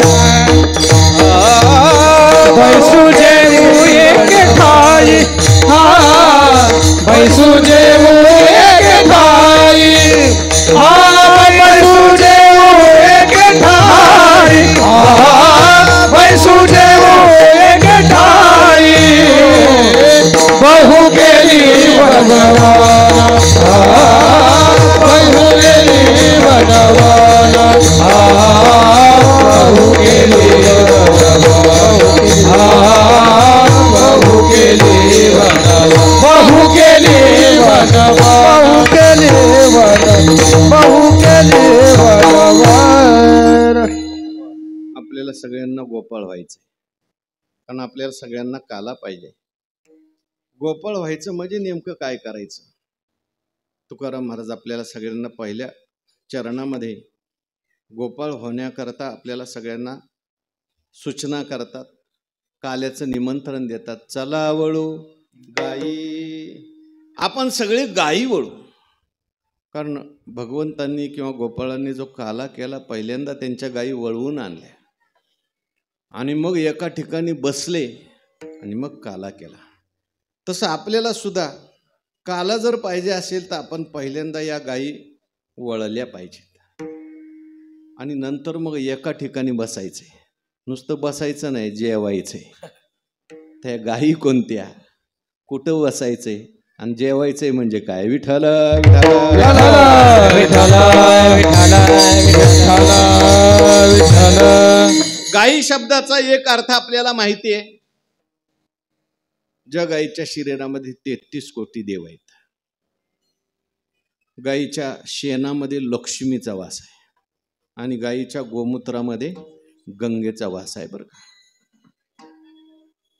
बैसू जेऊ एक ठाई, बैसू जेऊ एक ठाई, बैसू जेऊ एक ठाई, बैसू जेऊ एक ठाई. बहु केली वनवन, बहु केली वनवन, बहु केली बहु केली वनवन, बहु केली वनवन, बहु केली वनवन, बहु केली वनवन. आपल्याला सगळ्यांना गोपाळ व्हायचंय, कारण आपल्याला सगळ्यांना काला पाहिजे. गोपाळ व्हायचं म्हणजे नेमकं काय करायचं. तुकाराम महाराज आपल्याला सगळ्यांना पहिल्या चरणामध्ये गोपाळ होण्याकरता आपल्याला सगळ्यांना सूचना करतात, काल्याचं निमंत्रण देतात. चला वळू गाई, आपण सगळे गायी वळू. कारण भगवंतांनी किंवा गोपाळांनी जो काला केला, पहिल्यांदा त्यांच्या गायी वळवून आणल्या आणि मग एका ठिकाणी बसले आणि मग काला केला. तसं आपल्याला सुद्धा काला जर पाहिजे असेल तर आपण पहिल्यांदा या गायी वळल्या पाहिजेत आणि नंतर मग एका ठिकाणी बसायचे. नुसतं बसायचं नाही, जेवायचंय. त्या गायी कोणत्या, कुठं बसायचंय आणि जेवायचंय म्हणजे काय. विठ्ठल विठ्ठल विठ्ठल विठ्ठल विठ्ठल. गायी शब्दाचा एक अर्थ आपल्याला माहिती आहे. ज्या गायीच्या शरीरामध्ये 33 कोटी देव आहेत. गायीच्या शेणामध्ये लक्ष्मीचा वास आहे आणि गायीच्या गोमूत्रामध्ये गंगेचा वास आहे बरं का.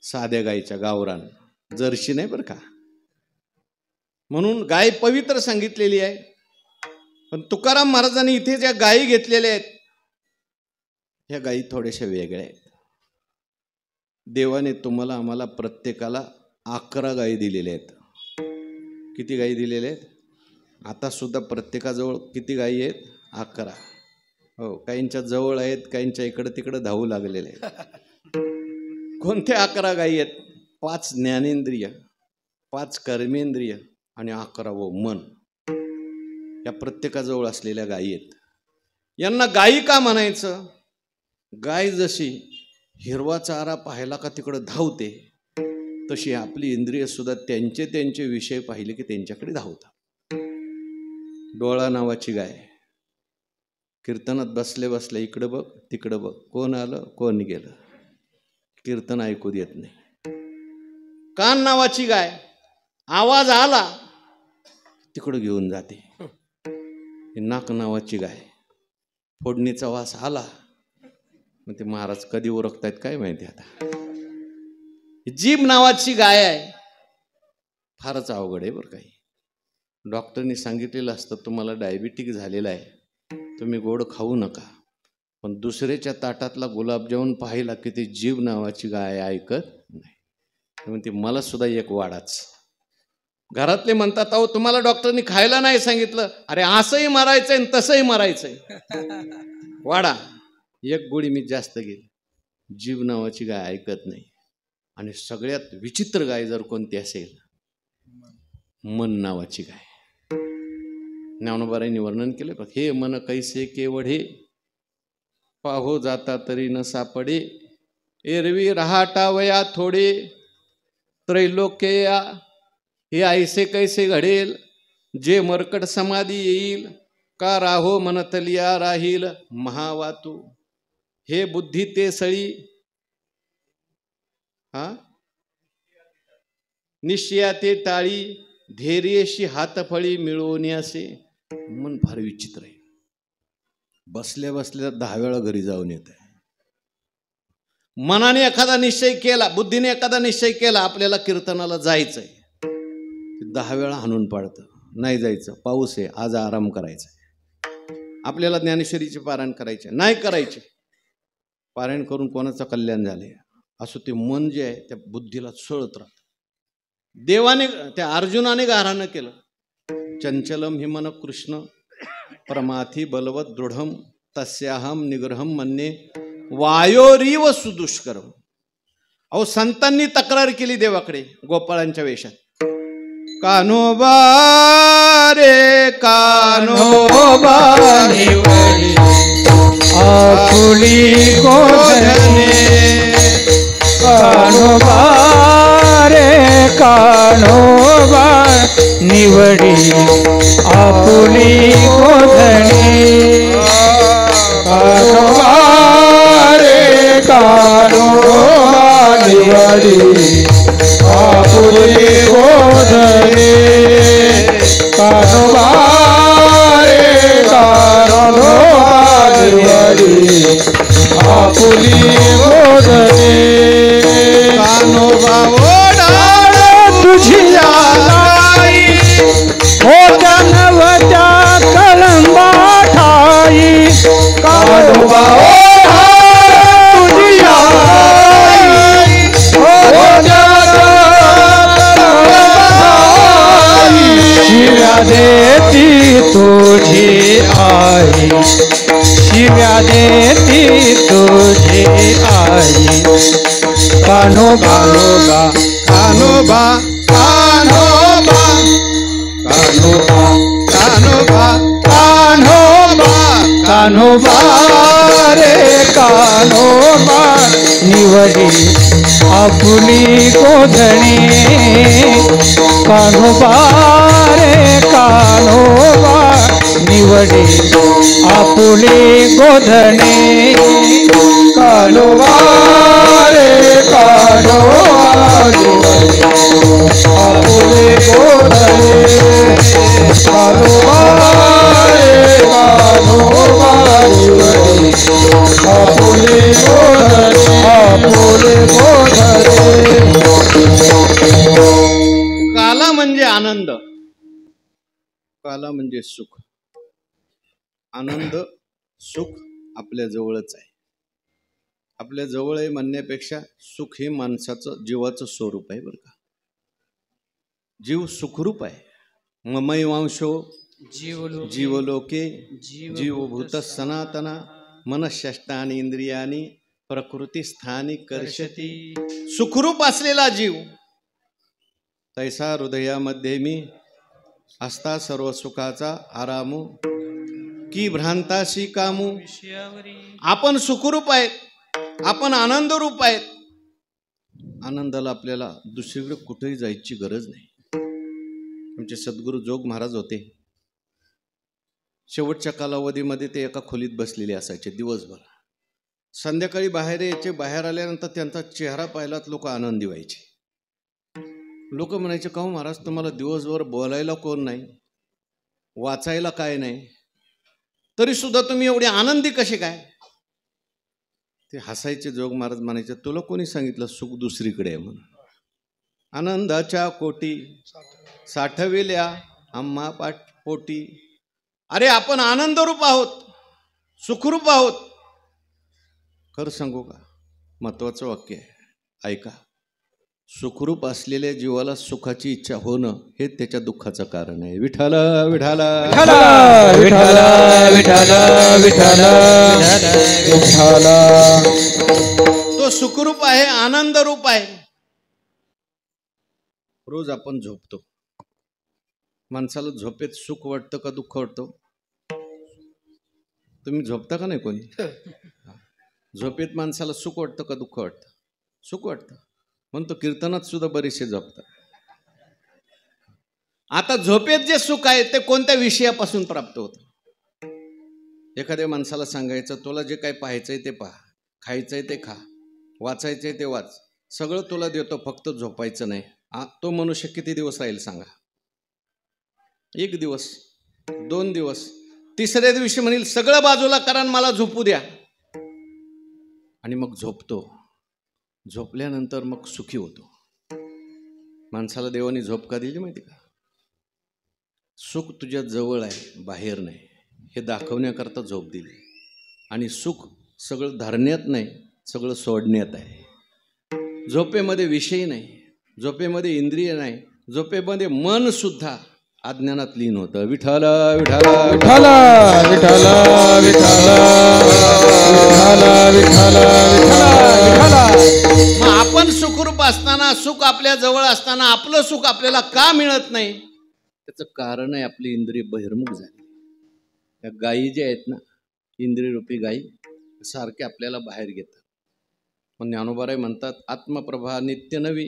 साध्या गायीच्या, गावरान, जर्शी नाही बरं का. म्हणून गाय पवित्र सांगितलेली आहे. पण तुकाराम महाराजांनी इथे ज्या गायी घेतलेल्या आहेत, ह्या गायी थोड्याशा वेगळ्या आहेत. देवाने तुम्हाला आम्हाला प्रत्येकाला 11 गायी दिलेल्या आहेत. किती गायी दिलेल्या आहेत? आता सुद्धा प्रत्येकाजवळ किती गायी आहेत? 11. हो, काहींच्या जवळ आहेत, काहींच्या इकडं तिकडं धावू लागलेले आहेत. कोणत्या 11 गायी आहेत? 5 ज्ञानेंद्रिय, 5 कर्मेंद्रिय आणि 11वं मन. या प्रत्येकाजवळ असलेल्या गायी आहेत. यांना गायी का म्हणायचं? गाय जशी हिरवा चारा पाहिला का तिकडं धावते, तशी आपली इंद्रिय सुद्धा त्यांचे त्यांचे विषय पाहिले की त्यांच्याकडे धावतात. डोळा नावाची गाय कीर्तनात बसले बसले इकडं बघ तिकडं बघ, कोण आलं कोण गेलं, कीर्तन ऐकू देत नाही. कान नावाची गाय आवाज आला तिकडं घेऊन जाते. नाक नावाची गाय, फोडणीचा वास आला मग ते महाराज कधी ओळखतायत काय माहिती. आता जीभ नावाची गाय आहे, फारच अवघड आहे बरं. काही डॉक्टरनी सांगितलेलं असतं तुम्हाला डायबिटिक झालेला आहे, तुम्ही गोड खाऊ नका, पण दुसऱ्याच्या ताटातला गुलाबजामुन पाहिला की ती जीभ नावाची गाय ऐकत नाही. म्हणते मला सुद्धा एक वाडाच. घरातले म्हणतात अहो तुम्हाला डॉक्टरनी खायला नाही सांगितलं. अरे असंही मारायचंय आणि तसंही मारायचंय. वाडा एक गोळी मी जास्त घेईल. जीभ नावाची गाय ऐकत नाही. आणि सगळ्यात विचित्र गाय जर कोणती असेल, मन नावाची गाय. ज्ञानोबारायांनी वर्णन केले बघ, हे मन कैसे केवढे पाहो जाता तरी न सापडे, एरवी रहाटावया थोडे त्रैलोक्या, हे ऐसे कैसे घडेल जे मरकट समाधी येईल, का राहो मनतलिया राहील महावातू, हे बुद्धी ते सळी निश्चया ते टाळी, धैर्यशी हातफळी मिळवून असे. मन फार विचित्र आहे. बसल्या बसल्या 10 वेळा घरी जाऊन येत आहे. मनाने एखादा निश्चय केला, बुद्धीने एखादा निश्चय केला आपल्याला कीर्तनाला जायचंय, 10 वेळा हाणून पाडतं, नाही जायचं, पाऊस आहे, आज आराम करायचा. आपल्याला ज्ञानेश्वरीचे पारायण करायचे, नाही करायचे. पारायण करून कोणाचं कल्याण झाले असं ते मन जे आहे त्या बुद्धीला सळत राहत. देवाने त्या अर्जुनाने गारानं केलं, चंचलम हि मन कृष्ण प्रमाथी बलवत दृढम तस्याहम निग्रहम मन्ये वायोरीव सुदुष्करम. अहो संतांनी तक्रार केली देवाकडे गोपाळांच्या वेशात, कान्होबा रे कान्होबा निवडी आपुली गोधने, कान्होबा रे कान्होबा निवडी आपुली गोधने, कान्होबा रे कान्होबा निवडी आपुली गोधने, कान्होबा रे कान्होबा निवडी आपुली गोधने, कान्होबा ओढाळ तुझी आई हो जनवच्या कळंबा ठाई, कान्होबा तुझी आई हो शिव्या देती तुझी आई, शिव्या देती तुझी आई, कान्होबा कान्होबा कान्होबा कान्होबा कान्होबा कान्होबा कान्होबा रे कान्होबा निवडी आपुली गोधणी, कान्होबा रे कान्होबा निवडी आपुली गोधणी, कान्होबा रे कान्होबा निवडी आपुली गोधणी, कान्होबा रे कान्होबा निवडी आपुली गोधणी, आपुली गोधणी. काला म्हणजे आनंद, काला म्हणजे सुख. आनंद सुख आपल्या जवळच आहे. आपल्या जवळ आहे म्हणण्यापेक्षा सुख हे माणसाचं जीवाचं स्वरूप आहे बरं का. जीव सुखरूप आहे. ममैवांशो जीवलोके जीवभूत सनातना मनःषष्ठानि इंद्रियानी प्रकृती स्थानी कर्षती. सुखरूप असलेला जीव तैसा हृदयामध्ये मी असता सर्व सुखाचा आरामू की भ्रांताशी कामू. आपण सुखरूप आहेत, आपण आनंद रूप आहेत. आनंदाला आपल्याला दुसरीकडे कुठेही जायची गरज नाही. आमचे सद्गुरू जोग महाराज होते. शेवटच्या कालावधीमध्ये ते एका खोलीत बसलेले असायचे दिवसभर. संध्याकाळी बाहेर यायचे. बाहेर आल्यानंतर त्यांचा चेहरा पाहिलात लोक आनंदी व्हायचे. लोक म्हणायचे का हो महाराज तुम्हाला दिवसभर बोलायला कोण नाही, वाचायला काय नाही, तरी सुद्धा तुम्ही एवढे आनंदी कसे काय? ते हसायचे. जोग महाराज म्हणायचे, तुला कोणी सांगितलं सुख दुसरीकडे आहे म्हणून? आनंदाच्या कोटी साठविल्या आम्हा पोटी. अरे आपण आनंदरूप आहोत, सुखरूप आहोत. खरं सांगू का, महत्वाचं वाक्य आहे, ऐका. सुखरूप असलेल्या जीवाला सुखाची इच्छा होणं हे त्याच्या दुःखाचं कारण आहे. विठ्ठल विठ्ठल विठ्ठल विठ्ठल विठ्ठल विठ्ठल. तो सुखरूप आहे, आनंदरूप आहे. रोज आपण झोपतो. माणसाला झोपेत सुख वाटतं का दुःख वाटतं? तुम्ही झोपता का नाही कोणी? झोपेत माणसाला सुख वाटतं का दुःख वाटतं? सुख वाटतं. म्हणतो कीर्तनात सुद्धा बरेचसे झोपतात. आता झोपेत जे सुख आहे ते कोणत्या विषयापासून प्राप्त होतं? एखाद्या माणसाला सांगायचं, तुला जे काही पाहायचंय ते पहा, खायचंय ते खा, वाचायचंय ते वाच, सगळं तुला देतो, फक्त झोपायचं नाही. तो मनुष्य किती दिवस राहील सांगा? 1 दिवस, 2 दिवस, तिसऱ्या दिवशी म्हणेल सगळं बाजूला करा आणि मला झोपू द्या. आणि मग झोपतो. झोपल्यानंतर मग सुखी होतो. माणसाला देवाने झोप का दिली माहिती का? सुख तुझ्या जवळ आहे, बाहेर नाही, हे दाखवण्याकरता झोप दिली. आणि सुख सगळं धरण्यात नाही, सगळं सोडण्यात आहे. झोपेमध्ये विषय नाही, झोपेमध्ये इंद्रिय नाही, झोपेमध्ये मन सुद्धा अज्ञानात लीन होतं. विठ्ठल विठ्ठल विठ्ठल विठ्ठल विठ्ठल विठ्ठल विठ्ठल विठ्ठल. मग आपण सुखरूप असताना, सुख आपल्या जवळ असताना आपलं सुख आपल्याला का मिळत नाही? त्याचं कारण आहे आपली इंद्रिय बहिर्मुख झाली. त्या गायी ज्या आहेत ना, इंद्रिय रूपी गायी, सारखे आपल्याला बाहेर घेतात. पण ज्ञानोबाराय म्हणतात, आत्मप्रभा नित्य नवी,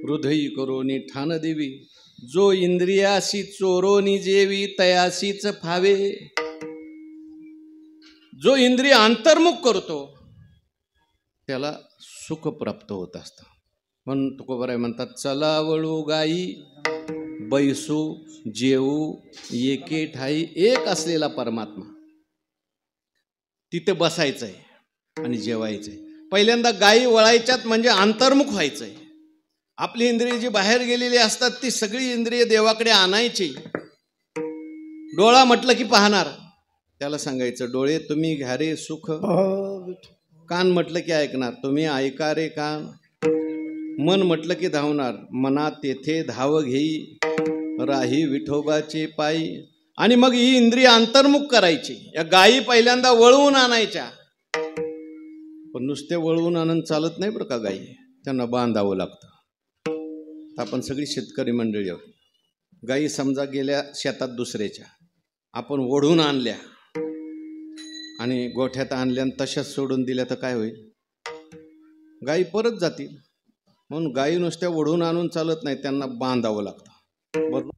हृदयी करोनी ठाण देवी, जो इंद्रियाशी चोरोनी जेवी, तयाशीच फावे. जो इंद्रिय अंतर्मुख करतो त्याला सुख प्राप्त होत असतं. म्हणून तुकोबाराय म्हणतात, चला वळू गाई, बैसू जेऊ एके ठाई. एक असलेला परमात्मा तिथे बसायचंय आणि जेवायचंय. पहिल्यांदा गायी वळायच्यात म्हणजे अंतर्मुख व्हायचंय. आपली इंद्रिय जी बाहेर गेलेली असतात ती सगळी इंद्रिय देवाकडे आणायची. डोळा म्हटलं की पाहणार, त्याला सांगायचं डोळे तुम्ही घ्या रे सुख. कान म्हटलं की ऐकणार, तुम्ही ऐका रे कान. मन म्हटलं की धावणार, मना तेथे धाव घेई, राही विठोबाचे पायी. आणि मग ही इंद्रिय अंतर्मुख करायची. या गायी पहिल्यांदा वळवून आणायच्या. पण नुसते वळवून आणून चालत नाही बरं का गायी, त्यांना बांधावं लागतं. आपण सगळी शेतकरी मंडळी आहोत. गायी समजा गेल्या शेतात दुसऱ्याच्या, आपण ओढून आणल्या आणि गोठ्यात आणल्या आणि तशाच सोडून दिल्या तर काय होईल? गायी परत जातील. म्हणून गायी नुसत्या ओढून आणून चालत नाही, त्यांना बांधावं लागतं. बरोबर.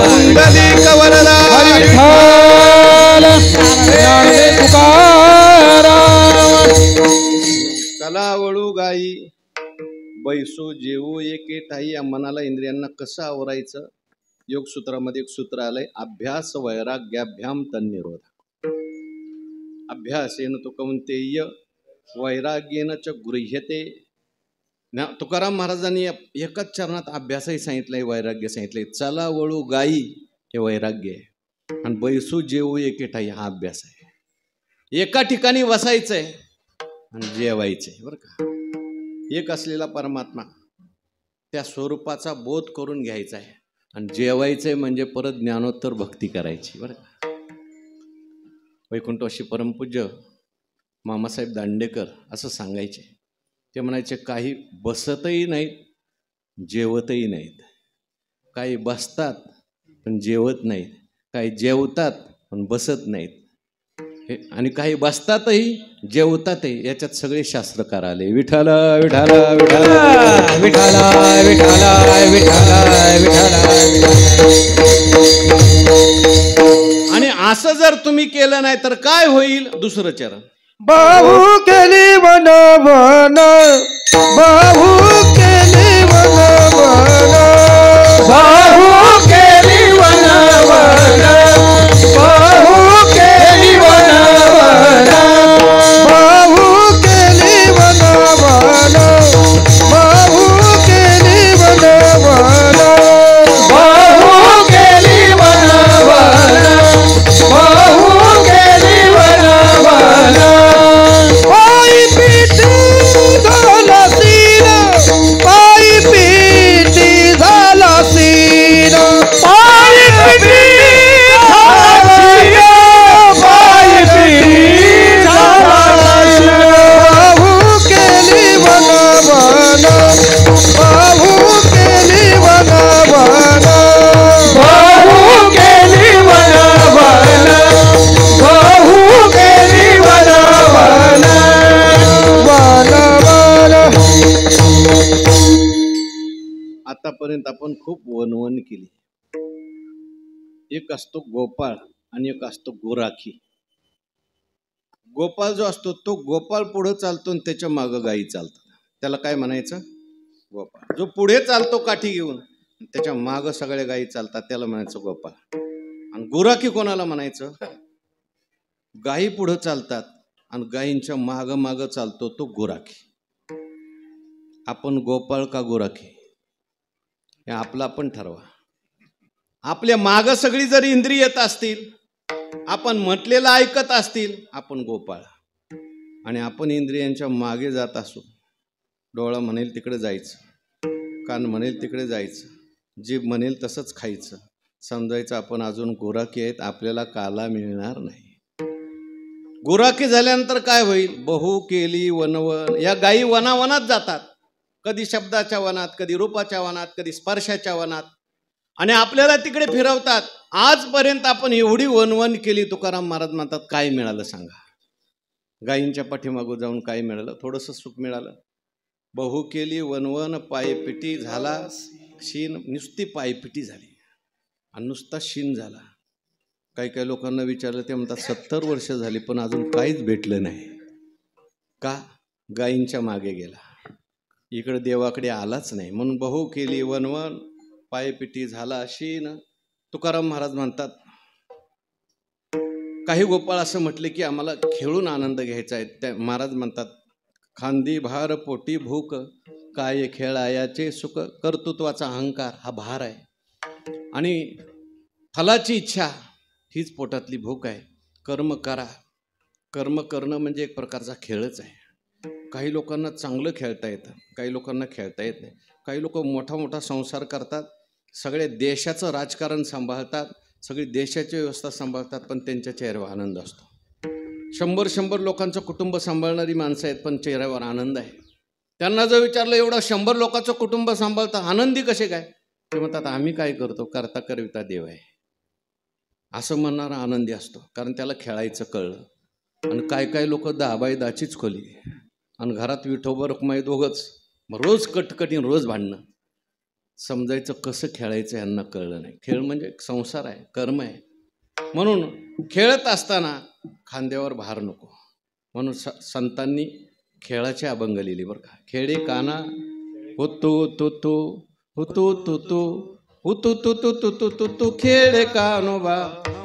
पुंडलिक वरदा विठ्ठल ज्ञानदेव तुकाराम. चला वळू गाई, बैसू जेवू एके ठाई. या मनाला इंद्रियांना कसं आवरायचं? योगसूत्रामध्ये एक सूत्र आलंय, अभ्यास वैराग्याभ्याम तन्निरोध. अभ्यासेन तो कौंतेय वैराग्येन च गृह्यते. तुकाराम महाराजांनी एकाच चरणात अभ्यासही सांगितलंय, वैराग्य सांगितलंय. चला वळू गाई हे वैराग्य आहे, आणि बैसू जेवू एके ठाई हा अभ्यास आहे. एका ठिकाणी बसायचंय आणि जेवायचंय बरं का. एक असलेला परमात्मा त्या स्वरूपाचा बोध करून घ्यायचा आहे आणि जेवायचंय म्हणजे परत ज्ञानोत्तर भक्ती करायची बरं का. वैकुंठवासी परमपूज्य मामासाहेब दांडेकर असं सांगायचे, ते म्हणायचे काही बसतही नाहीत, जेवतही नाहीत. काही बसतात पण जेवत नाहीत, काही जेवतात पण बसत नाहीत, आणि काही बसतातही जेवतातही. याच्यात सगळे शास्त्रकार आले. विठ्ठल विठ्ठल विठ्ठल विठ्ठल विठ्ठल विठ्ठल विठ्ठल. आणि असं जर तुम्ही केलं नाही तर काय होईल? दुसरं चरण. बाहू केली वन वन, बाहू केली वन वन, बाहू केली वन वन, बाहू केली वन वन, बाहू केली वन वन, बाहू केली वन वन, बाहू केली वन वन, बाहू केली वन वन. पायी पिटी झाला सीन, पायी पिटी झाला सीन, पायी पिटी झाला सीन, पायी पिटी झाला सीन. बाहू केली वन वन, बाहू केली वन वन, बाहू केली वन वन, बाहू केली वन वन, वन वन. आतापर्यंत आपण खूप वनवन केली. एक असतो गोपाळ आणि एक असतो गोराखी. गोपाळ जो असतो तो गोपाळ पुढे चालतो आणि त्याच्या मागं गायी चालतात, त्याला काय म्हणायचं? गोपाळ. जो पुढे चालतो काठी घेऊन, त्याच्या मागं सगळ्या गायी चालतात, त्याला म्हणायचं गोपाळ. आणि गोराखी कोणाला म्हणायचं? गायी पुढे चालतात आणि गायींच्या मागं मागं चालतो तो गोराखी. आपण गोपाळ का गोराखी हे आपला पण ठरवा. आपल्या मागं सगळी जर इंद्रिय येत असतील, आपण म्हटलेलं ऐकत असतील, आपण गोपाळ. आणि आपण इंद्रियांच्या मागे जात असू, डोळा म्हणेल तिकडे जायचं, कान म्हणेल तिकडे जायचं, जीभ म्हणेल तसंच खायचं, समजायचं आपण अजून गोराखी आहेत, आपल्याला काला मिळणार नाही. गोराखी झाल्यानंतर काय होईल? बहु केली वनवन. या गायी वनावनात जातात, कधी शब्दाच्या वनात, कधी रूपाच्या वनात, कधी स्पर्शाच्या वनात, आणि आपल्याला तिकडे फिरवतात. आजपर्यंत आपण एवढी वनवन केली, तुकाराम महाराज म्हणतात काय मिळालं सांगा? गायींच्या पाठीमागून जाऊन काय मिळालं? थोडंसं सुख मिळालं. बहु केली वनवन, पायपिटी झाला शीन. नुसती पायपिटी झाली आणि नुसता शीन झाला. काही काही लोकांना विचारलं, ते म्हणतात 70 वर्ष झाली पण अजून काहीच भेटलं नाही. का? गायींच्या मागे गेला, इकडे देवाकडे आलाच नाही. म्हणून बहु केली वनवन, पायपिटी झाला शीन. तुकाराम महाराज म्हणतात, काही गोपाळ असं म्हटले की आम्हाला खेळून आनंद घ्यायचा आहे. त्या महाराज म्हणतात, खांदी भार पोटी भूक, काय खेळायाचे सुख. कर्तृत्वाचा अहंकार हा भार आहे आणि फलाची इच्छा हीच पोटातली भूक आहे. कर्म करा. कर्म करणं म्हणजे एक प्रकारचा खेळच आहे. काही लोकांना चांगलं खेळता येतं, काही लोकांना खेळता येत नाही. काही लोक मोठा मोठा संसार करतात, सगळे देशाचं राजकारण सांभाळतात, सगळी देशाची व्यवस्था सांभाळतात, पण त्यांच्या चेहऱ्यावर आनंद असतो. 100 लोकांचं कुटुंब सांभाळणारी माणसं आहेत, पण चेहऱ्यावर आनंद आहे. त्यांना जर विचारलं एवढं 100 लोकांचं कुटुंब सांभाळता आनंदी कसे काय, ते म्हणतात आम्ही काय करतो, करता करविता देव आहे असं म्हणणारा आनंदी असतो, कारण त्याला खेळायचं कळलं. आणि काय काय लोक 10 बाय 10चीच खोली आणि घरात विठोबा रुक्माई दोघंच, मग रोज कटकटीन रोज भांडणं. समजायचं कसं खेळायचं यांना कळलं नाही. खेळ म्हणजे संसार आहे, कर्म आहे. म्हणून खेळत असताना खांद्यावर भार नको, म्हणून संतांनी खेळाचे अभंग लिहिली बरं का. खेळे काना होतो तो तो होतो तो तो होतो तो तो तो तो तो तो खेळे कानोबा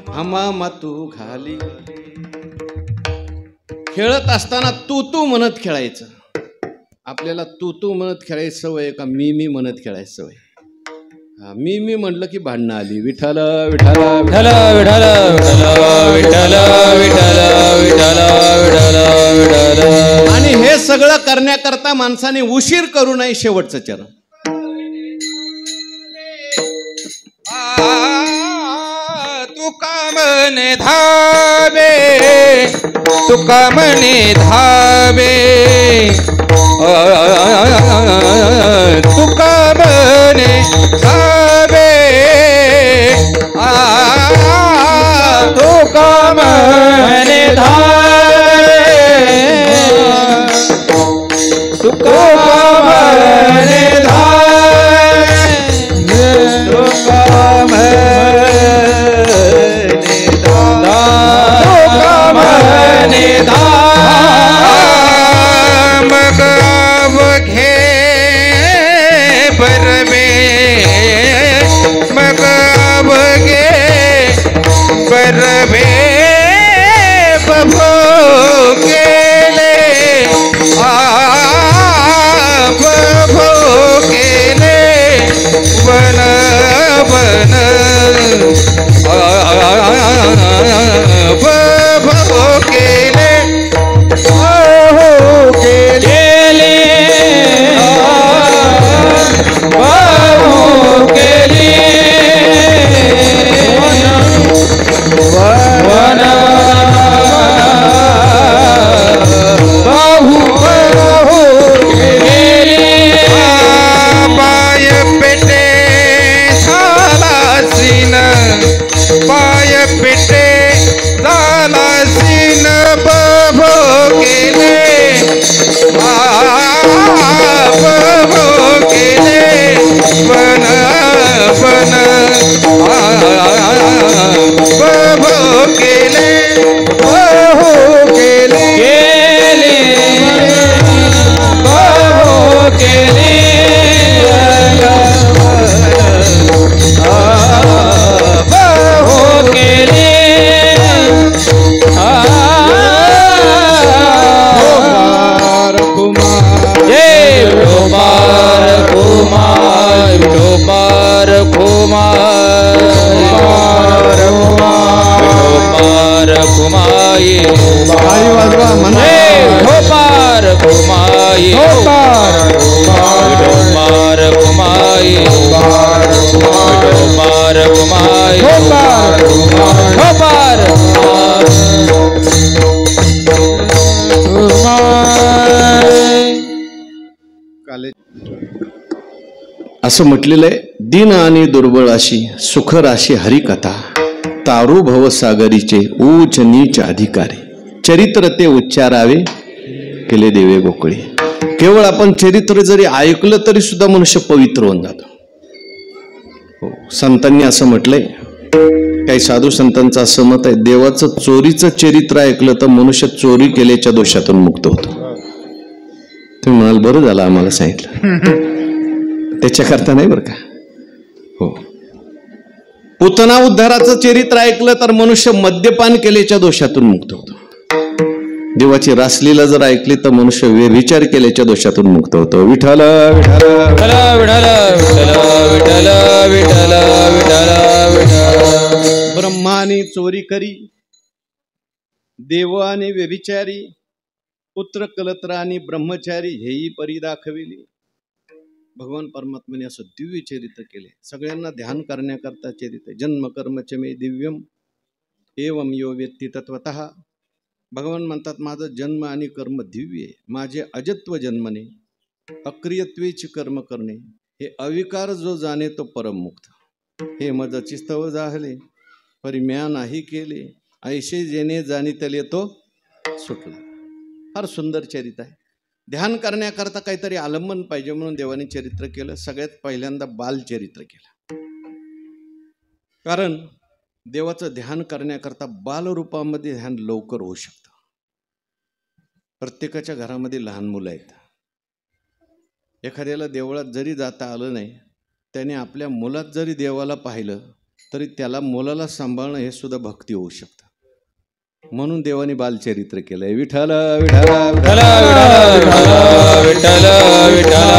हमा मातू घाली. खेळत असताना तू तू म्हणत खेळायचं. आपल्याला तू तू म्हणत खेळायची सवय का मी म्हणत खेळायची सवय? मी म्हटलं की भांडणं आली. विठ्ठल विठ्ठल विठ्ठल विठ्ठल विठ्ठल विठ्ठल विठ्ठल विठ्ठल विठ्ठल. आणि हे सगळं करण्याकरता माणसाने उशीर करू नये. शेवटचं चरण. तुका मने धावे, तुका मने धावे, तुका बने धावे तुका बने धावे तुका बने धावे तुका बने परवे बभो केले बभो केले वन वन बभो केले केले बभो केले वन बाहु बाहु पाय पेटे झालासीन पाय पेटे झालासीन बभो केले बभो केले वन वन बभो केले बभो केले केले बभो केले बभो केले कुमार कुमार कुमार कुमार कुमार कुमाई गोपार कुमाई गोपार कुमाई गोपार कुमाई गोपार असं म्हटलेलं आहे, दीन आणि दुर्बळ अशी सुखराशी हरिकथा, तारू भवसागरीचे ऊच नीच अधिकारी, चरित्र ते उच्चारावे केले देवे गोकळी. केवळ आपण चरित्र जरी ऐकलं तरी सुद्धा मनुष्य पवित्र होऊन जातो. हो, संतांनी असं म्हटलंय, काही साधू संतांचं असं मत आहे, देवाचं चोरीचं चरित्र ऐकलं तर मनुष्य चोरी केल्याच्या दोषातून मुक्त होतो. तुम्ही म्हणाल बरं झालं आम्हाला सांगितलं, त्याच्याकरता नाही बरं का. हो, पुतना उद्धाराचं चरित्र ऐकलं तर मनुष्य मद्यपान केल्याच्या दोषातून मुक्त होतो. देवाची रासलीला जर ऐकली तर मनुष्य व्यभिचार केल्याच्या दोषातून मुक्त होतो. विठ्ठल विठ्ठल विठ्ठल विठ्ठल विठ्ठल विठ्ठल विठ्ठल. ब्रह्माने चोरी करी, देव आणि व्यभिचारी, पुत्र कलत्र आणि ब्रह्मचारी हेही परी दाखविली. भगवान परमात्म्याने असं दिव्य चरित्र केले. सगळ्यांना ध्यान करण्याकरता चरित्र. जन्म कर्म च मे दिव्यम एवं यो वेत्ति तत्वतः. भगवान म्हणतात माझं जन्म आणि कर्म दिव्य आहे. माझे अजत्व जन्मने, अक्रियत्वेची कर्म करणे, हे अविकार जो जाणे तो परममुक्त. हे मज चिस्तव जाहले परी म्या नाही केले, ऐसे जेणे जाणितले तो सुटला. फार सुंदर चरित्र आहे. ध्यान करण्याकरता काहीतरी आलंबन पाहिजे म्हणून देवाने चरित्र केलं. सगळ्यात पहिल्यांदा बालचरित्र केलं, कारण देवाचं ध्यान करण्याकरता बालरूपामध्ये ध्यान लवकर होऊ शकतं. प्रत्येकाच्या घरामध्ये लहान मुलं आहेत. एखाद्याला देवळात जरी जाता आलं नाही, त्याने आपल्या मुलात जरी देवाला पाहिलं तरी त्याला मुलाला सांभाळणं हे सुद्धा भक्ती होऊ शकतं. म्हणून देवाने बालचरित्र केलंय. विठ्ठल विठ्ठल विठ्ठल विठ्ठल विठ्ठल.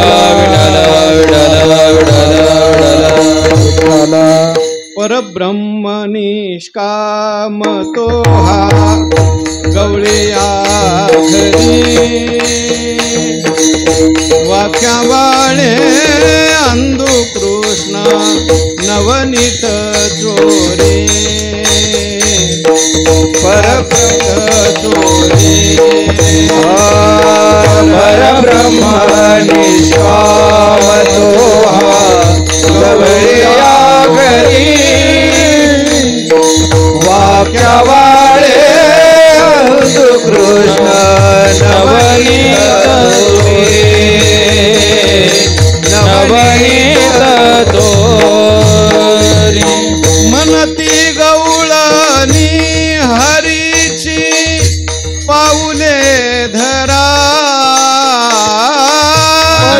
परब्रह्म निष्काम तो हा गवळ्या घरी, वाक्यावाळे अंधू कृष्ण नवनीत चोरे, परब्रह्म चोरे. परब्रह्म निष्काम तोहा गवळ्या घरी वाक्यावाळे कृष्ण नवनीत तोरी मनती गवळणी हरीची पाऊले धरा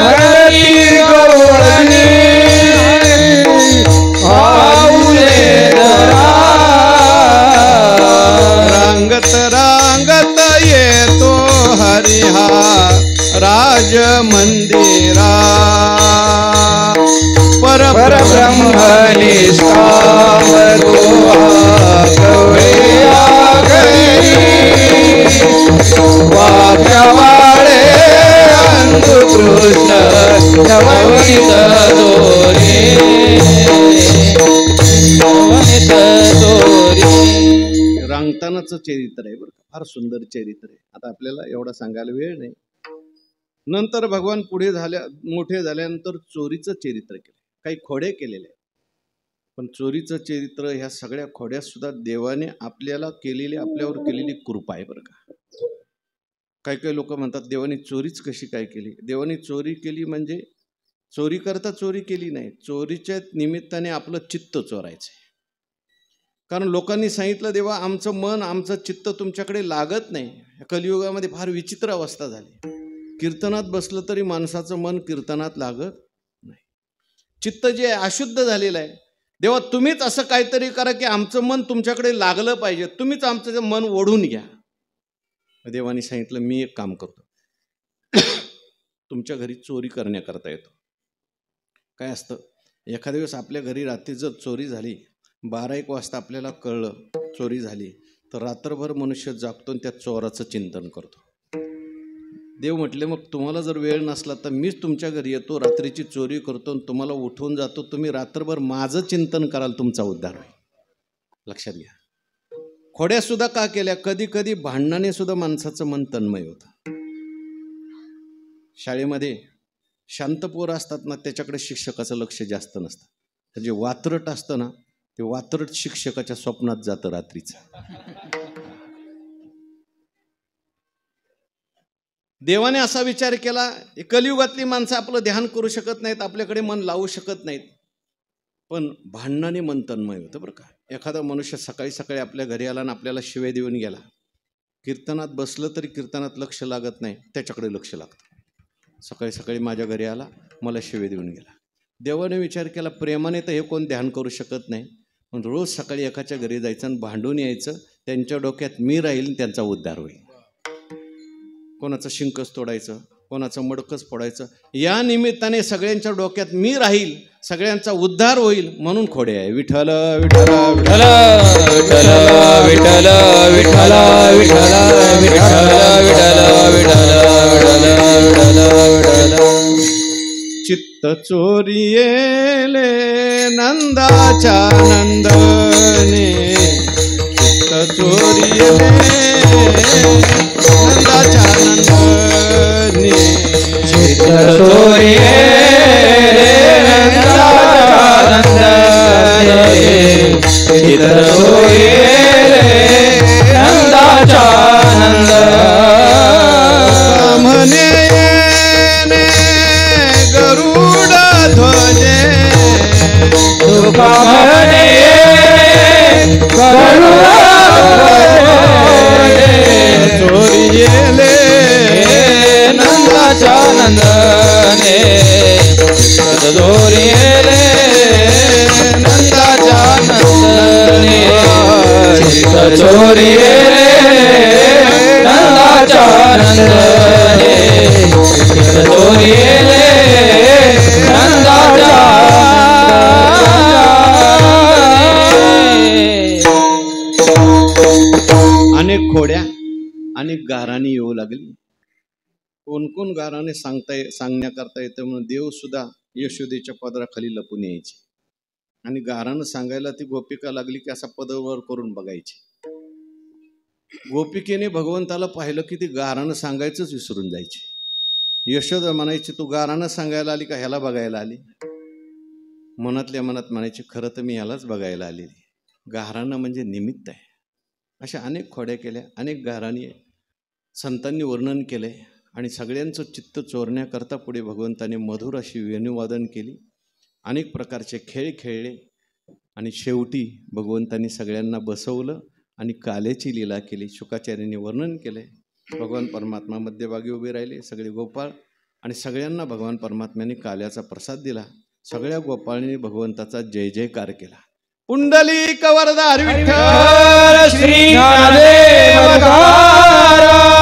मनती गवळणी पाऊले धरा रांगत रांगत येतो हरिहा राज मंदिरा परब्रह्म निष्काम तोहा गवळ्या घरी वाक्यावाळे कृष्ण नवनीत दोरी नवनीत दोरी. रांगतानाचं चरित्र आहे बरं का, फार सुंदर चरित्र आहे. आता आपल्याला एवढा सांगायला वेळ नाही. नंतर भगवान पुढे मोठे झाल्यानंतर चोरीचं चरित्र केलं, काही खोडे केलेले आहेत. पण चोरीचं चरित्र, ह्या सगळ्या खोड्या सुद्धा देवाने आपल्याला केलेली, आपल्यावर केलेली कृपा आहे बरं का. काही काही लोक म्हणतात देवाने चोरीच कशी काय केली. देवाने चोरी केली म्हणजे चोरी करता चोरी केली नाही, चोरीच्या निमित्ताने आपलं चित्त चोरायचं. कारण लोकांनी सांगितलं देवा आमचं मन आमचं चित्त तुमच्याकडे लागत नाही. कलियुगामध्ये फार विचित्र अवस्था झाली. कीर्तनात बसलं तरी माणसाचं मन कीर्तनात लागत नाही. चित्त जे अशुद्ध झालेलं आहे. देवा तुम्हीच असं काहीतरी करा की आमचं मन तुमच्याकडे लागलं पाहिजे, तुम्हीच आमचं मन ओढून घ्या. देवाने सांगितलं मी एक काम करतो, तुमच्या घरी चोरी करण्याकरता येतो. काय असतं, एखाद्या दिवस आपल्या घरी रात्री जर चोरी झाली, 12-1 वाजता आपल्याला कळलं चोरी झाली, तर रात्रभर मनुष्य जागतो आणि त्या चोराचं चिंतन करतो. देव म्हटले मग तुम्हाला जर वेळ नसला तर मीच तुमच्या घरी येतो, रात्रीची चोरी करतो आणि तुम्हाला उठवून जातो. तुम्ही रात्रभर माझं चिंतन कराल, तुमचा उद्धार होईल. लक्षात घ्या. खोड्या सुद्धा का केल्या, कधी कधी भांडणाने सुद्धा माणसाचं मन तन्मय होतं. शाळेमध्ये शांत पोरं असतात ना, त्याच्याकडे शिक्षकाचं लक्ष जास्त नसतं. तर जे वात्रट असतं ना, ते वात्रट शिक्षकाच्या स्वप्नात जातं रात्रीचं. देवाने असा विचार केला, कलियुगातली माणसं आपलं ध्यान करू शकत नाहीत, आपल्याकडे मन लावू शकत नाहीत, पण भांडणाने मन तन्मय होतं बरं का. एखादा मनुष्य सकाळी सकाळी आपल्या घरी आला आणि आपल्याला शिव्या देऊन गेला, कीर्तनात बसलं तरी कीर्तनात लक्ष लागत नाही, त्याच्याकडे लक्ष लागतं. सकाळी सकाळी माझ्या घरी आला, मला शिव्या देऊन गेला. देवाने विचार केला प्रेमाने तर हे कोण ध्यान करू शकत नाही, पण रोज सकाळी एकाच्या घरी जायचं आणि भांडून यायचं, त्यांच्या डोक्यात मी राहील आणि त्यांचा उद्धार होईल. कोणाचं शिंकच तोडायचं, कोणाचं मडकच फोडायचं, या निमित्ताने सगळ्यांच्या डोक्यात मी राहील, सगळ्यांचा उद्धार होईल, म्हणून खोडे आहे. विठ्ठल विठ्ठल विठ्ठल विठ्ठल विठ्ठल विठ्ठल विठ्ठल विठ्ठल विठ्ठल विठ्ठल. चित्त चोरियेले नंदाच्या नंदने, चित्त चोरियेले नंदाच्या नंदने, चित्त चोरियेले नंदाच्या नंदने, चित्त चोरियेले नंदाच्या नंदने. म्हणे गरुड ध्वजे, तुका म्हणे गरुड चोरियेले नंदाच्या नंदने, चोरियेले नंदाच्या नंदने, चोरियेले नंदाच्या नंदने, चोरियेले नंदाच्या. अनेक खोड्या अनेक गाराणी येऊ लागली. कोण कोण गाराने सांगण्याकरता येतं म्हणून देव सुद्धा यशोदेच्या पदराखाली लपून यायचे आणि गारानं सांगायला ती गोपिका लागली की असा पदवर करून बघायची. गोपिकेने भगवंताला पाहिलं की ती गारानं सांगायचंच विसरून जायची. यशोदा म्हणायची तू गारानं सांगायला आली का ह्याला बघायला आली? मनातल्या मनात म्हणायची खरं तर मी ह्यालाच बघायला आलेली. गारानं म्हणजे निमित्त आहे. अशा अनेक खोड्या केल्या, अनेक गाराणी संतांनी वर्णन केले आणि सगळ्यांचं चित्त चोरण्याकरता पुढे भगवंताने मधुर अशी वेणुवादन केली, अनेक प्रकारचे खेळ खेळले आणि शेवटी भगवंतांनी सगळ्यांना बसवलं आणि काल्याची लीला केली. शुकाचार्यांनी वर्णन केले. भगवान परमात्मा मध्यभागी उभे राहिले, सगळे गोपाळ, आणि सगळ्यांना भगवान परमात्म्याने काल्याचा प्रसाद दिला. सगळ्या गोपाळांनी भगवंताचा जय जयकार केला. पुंडलिक वरदारी विठ्ठल श्री ज्ञानदेव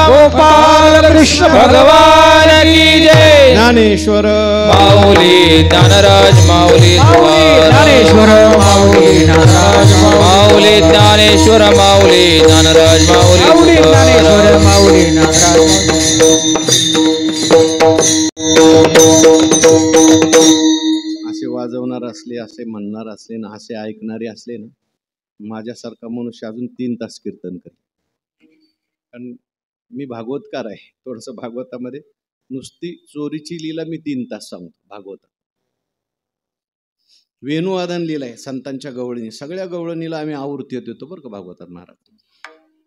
गोपाल कृष्ण भगवान की जय. ज्ञानेश्वर माऊली ज्ञानराज माऊली ज्ञानेश्वर माऊली ज्ञानराज माऊली ज्ञानेश्वर माऊली ज्ञानराज माऊली ज्ञानेश्वर माऊली ज्ञानराज. असे वाजवणार असले, असे म्हणणार असले ना, असे ऐकणारे असले ना, माझ्यासारखा मनुष्य अजून 3 तास कीर्तन करेल. कारण मी भागवतकार आहे. थोडंसं भागवतामध्ये नुसती चोरीची लीला मी 3 तास सांगतो. भागवतात वेणुवादन लीला आहे संतांच्या गवळणी. सगळ्या गवळणीला आम्ही आवृत्ती देतो बरं का भागवतात महाराज.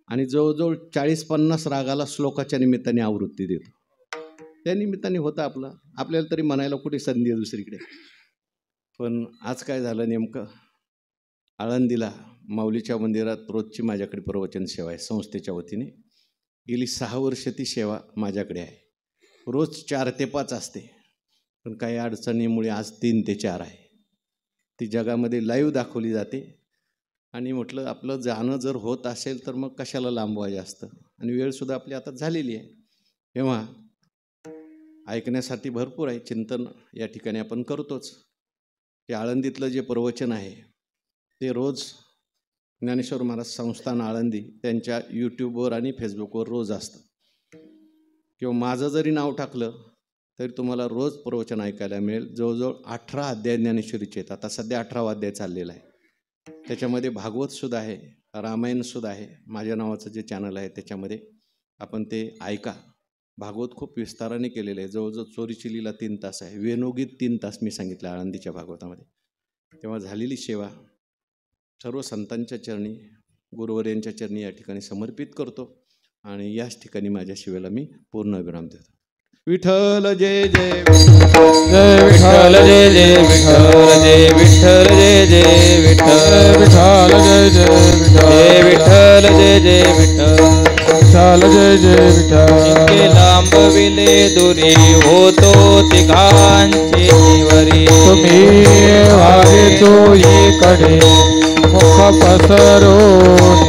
आणि जवळजवळ 40-50 रागाला श्लोकाच्या निमित्ताने आवृत्ती देतो. त्या निमित्ताने होतं आपलं. आपल्याला तरी म्हणायला कुठे संधी आहे दुसरीकडे. पण आज काय झालं नेमकं, आळंदीला माऊलीच्या मंदिरात रोजची माझ्याकडे प्रवचन सेवा आहे संस्थेच्या वतीने. गेली 6 वर्ष ती सेवा माझ्याकडे आहे. रोज 4 ते 5 असते. पण काही अडचणीमुळे आज 3 ते 4 आहे. ती जगामध्ये लाईव्ह दाखवली जाते. आणि म्हटलं आपलं जाणं जर होत असेल तर मग कशाला लांबवायचं असतं. आणि वेळसुद्धा आपली आता झालेली आहे. तेव्हा ऐकण्यासाठी भरपूर आहे. चिंतन या ठिकाणी आपण करतोच. ते आळंदीतलं जे प्रवचन आहे ते रोज ज्ञानेश्वर महाराज संस्थान आळंदी त्यांच्या यूट्यूबवर आणि फेसबुकवर रोज असतं. किंवा माझं जरी नाव टाकलं तरी तुम्हाला रोज प्रवचन ऐकायला मिळेल. जवळजवळ 18 अध्याय ज्ञानेश्वरीचे आहेत. आता सध्या 18वा अध्याय चाललेला आहे. त्याच्यामध्ये भागवतसुद्धा आहे, रामायणसुद्धा आहे. माझ्या नावाचं जे चॅनल आहे त्याच्यामध्ये आपण ते ऐका. भागवत खूप विस्ताराने केलेलं आहे. जवळजवळ चोरीची लीला 3 तास आहे. वेणुगीत 3 तास मी सांगितलं आळंदीच्या भागवतामध्ये. तेव्हा झालेली सेवा सर्व संतांच्या चरणी, गुरुवर्यांच्या चरणी या ठिकाणी समर्पित करतो. आणि याच ठिकाणी माझ्या सेवेला मी पूर्ण विराम देतो. विठ्ठल जय जय जय विठ्ठल जय जय विठ्ठल जय विठ्ठल जय जय विठ्ठल विठ्ठल जय जय विठ्ठल जय जय विठ्ठल विठ्ठल जय जय विठ्ठल. लांबविले दुरी होतो तिघांची निवरी. तुम्ही वागे चोहीकडे मुख पसरून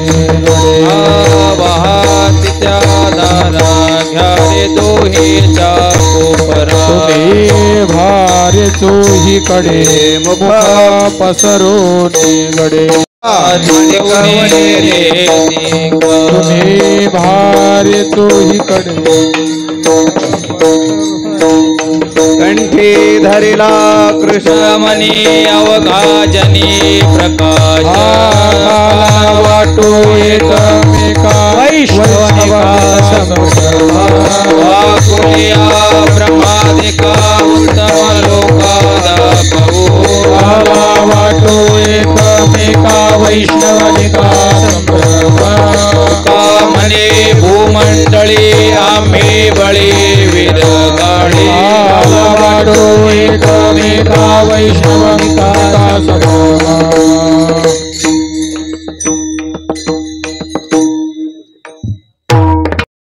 वाहत्या दारा घ्या रे दोहीच्या कोपरा. तुम्ही भारे चोहीकडे मुख पसरून गडे. तुम्ही भारे चोहीकडे कंठी धरिला कृष्णमणी अवघाजनी प्रकाश. वाटो एकमेका वैष्णवा वाकुलिया ब्रह्मादिका उत्तम लोकादा कहो. वाटो एकमेका वैष्णवनिका कामने भूमंडळी आम्ही बळी विद गाडी. वाटो एकमेका वैष्णव